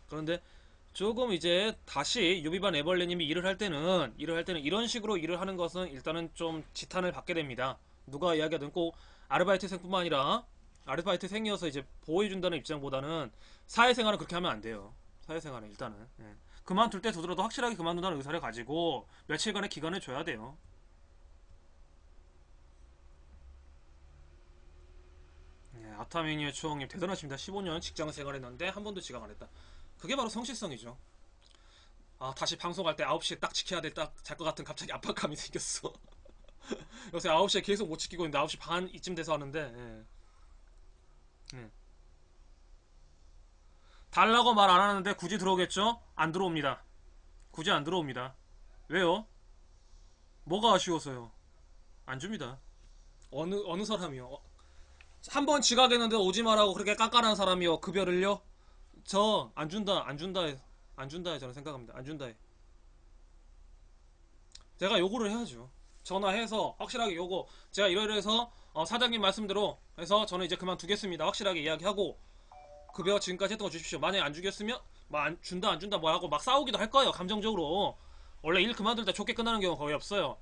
그런데 조금 이제 다시 유비반 에벌레님이 일을 할 때는 이런 식으로 일을 하는 것은 일단은 좀 지탄을 받게 됩니다. 누가 이야기하든 꼭 아르바이트생뿐만 아니라 아르바이트생이어서 이제 보호해준다는 입장보다는 사회생활은 그렇게 하면 안 돼요. 사회생활은 일단은 예. 그만둘 때 두더라도 확실하게 그만둔다는 의사를 가지고 며칠간의 기간을 줘야 돼요. 예, 아타미니의 추억님 대단하십니다. 15년 직장 생활했는데 한 번도 지각 안 했다. 그게 바로 성실성이죠. 다시 방송할 때 9시에 딱 지켜야 돼. 딱 잘 것 같은 갑자기 압박감이 생겼어. 요새 9시에 계속 못 지키고 있는데 9시 반 이쯤 돼서 하는데 예. 달라고 말 안 하는데 굳이 들어오겠죠? 안 들어옵니다. 굳이 안 들어옵니다. 왜요? 뭐가 아쉬워서요? 안 줍니다. 어느 사람이요? 한 번 지각했는데 오지 마라고 그렇게 깐깐한 사람이요? 급여를요? 저 안 준다 안 준다 안 준다에 저는 생각합니다. 안 준다에 제가 요구를 해야죠. 전화해서 확실하게 요거 제가 이러이러해서 사장님 말씀대로 해서 저는 이제 그만두겠습니다. 확실하게 이야기하고 급여 지금까지 했던 거 주십시오. 만약에 안 주겠으면 뭐 안 준다 안 준다 뭐 하고 막 싸우기도 할 거예요. 감정적으로. 원래 일 그만둘 때 좋게 끝나는 경우가 거의 없어요.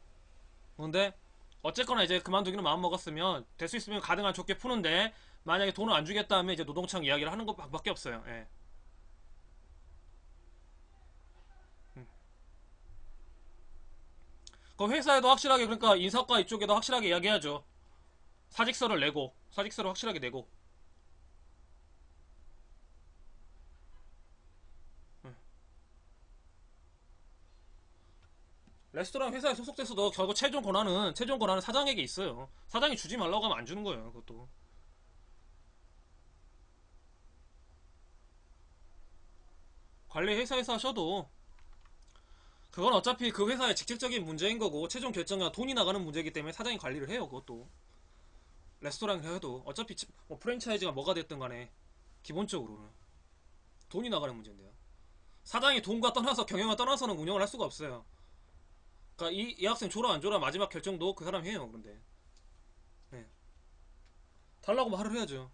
근데 어쨌거나 이제 그만두기는 마음 먹었으면 될 수 있으면 가능한 좋게 푸는데 만약에 돈을 안 주겠다 하면 이제 노동청 이야기를 하는 것밖에 없어요. 예. 그 회사에도 확실하게 그러니까 인사과 이쪽에도 확실하게 이야기해야죠. 사직서를 확실하게 내고 레스토랑 회사에 소속돼서도 결국 최종 권한은 사장에게 있어요. 사장이 주지 말라고 하면 안 주는 거예요. 그것도 관리 회사에서 하셔도 그건 어차피 그 회사의 직접적인 문제인 거고 최종 결정은 돈이 나가는 문제이기 때문에 사장이 관리를 해요. 그것도 레스토랑 해도 어차피 뭐 프랜차이즈가 뭐가 됐든 간에 기본적으로는 돈이 나가는 문제인데요. 사장이 돈과 떠나서 경영과 떠나서는 운영을 할 수가 없어요. 그러니까 이 학생 줘라 안 줘라 마지막 결정도 그 사람이 해요. 그런데 네. 달라고 말을 해야죠.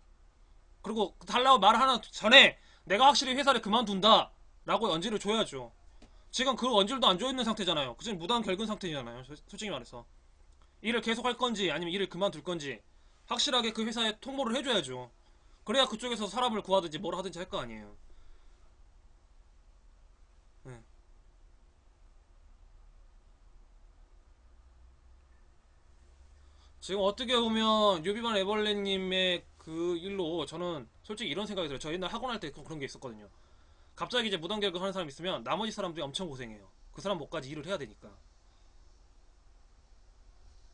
그리고 달라고 말하는 전에 내가 확실히 회사를 그만둔다 라고 언지를 줘야죠. 지금 그 언질도 안 줘있는 상태잖아요. 그중 무단 결근 상태잖아요. 솔직히 말해서 일을 계속 할 건지 아니면 일을 그만둘 건지 확실하게 그 회사에 통보를 해줘야죠. 그래야 그쪽에서 사람을 구하든지 뭘 하든지 할 거 아니에요. 네. 지금 어떻게 보면 유비반 에벌레님의 그 일로 저는 솔직히 이런 생각이 들어요. 저 옛날 학원 할 때 그런 게 있었거든요. 갑자기 이제 무단 결근 하는 사람 있으면 나머지 사람들이 엄청 고생해요. 그 사람 목까지 일을 해야 되니까.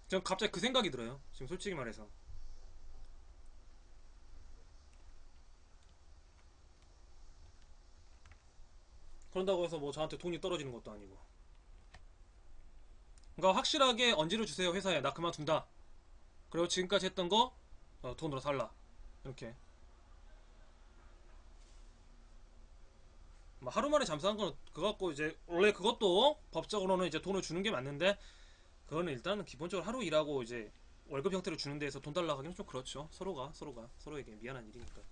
전 갑자기 그 생각이 들어요. 지금 솔직히 말해서. 그런다고 해서 뭐 저한테 돈이 떨어지는 것도 아니고. 그러니까 확실하게 언지를 주세요. 회사에 나 그만둔다. 그리고 지금까지 했던 거 돈으로 살라. 이렇게. 뭐 하루 만에 잠수한 건 그거 갖고 이제 원래 그것도 법적으로는 이제 돈을 주는 게 맞는데 그거는 일단은 기본적으로 하루 일하고 이제 월급 형태로 주는 데에서 돈 달라고 하기는 좀 그렇죠. 서로에게 미안한 일이니까.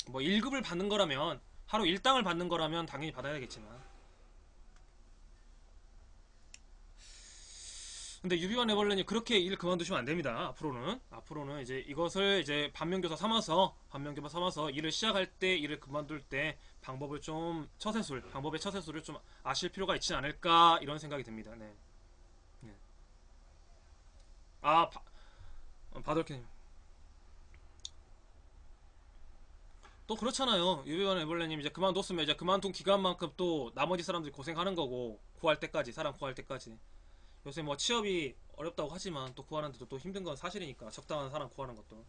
뭐 1급을 받는 거라면 하루 일당을 받는 거라면 당연히 받아야겠지만 근데 유비와 에벌렌이 그렇게 일 그만두시면 안 됩니다. 앞으로는 이제 이것을 이제 반면교사 삼아서 일을 시작할 때 일을 그만둘 때 방법의 처세술을 좀 아실 필요가 있지 않을까 이런 생각이 듭니다. 네. 네. 바돌키님 또 그렇잖아요. 유비원 애벌레님 이제 그만뒀으면 이제 그만둔 기간만큼 또 나머지 사람들이 고생하는 거고, 구할 때까지, 사람 구할 때까지. 요새 뭐 취업이 어렵다고 하지만 또 구하는데도 또 힘든 건 사실이니까, 적당한 사람 구하는 것도.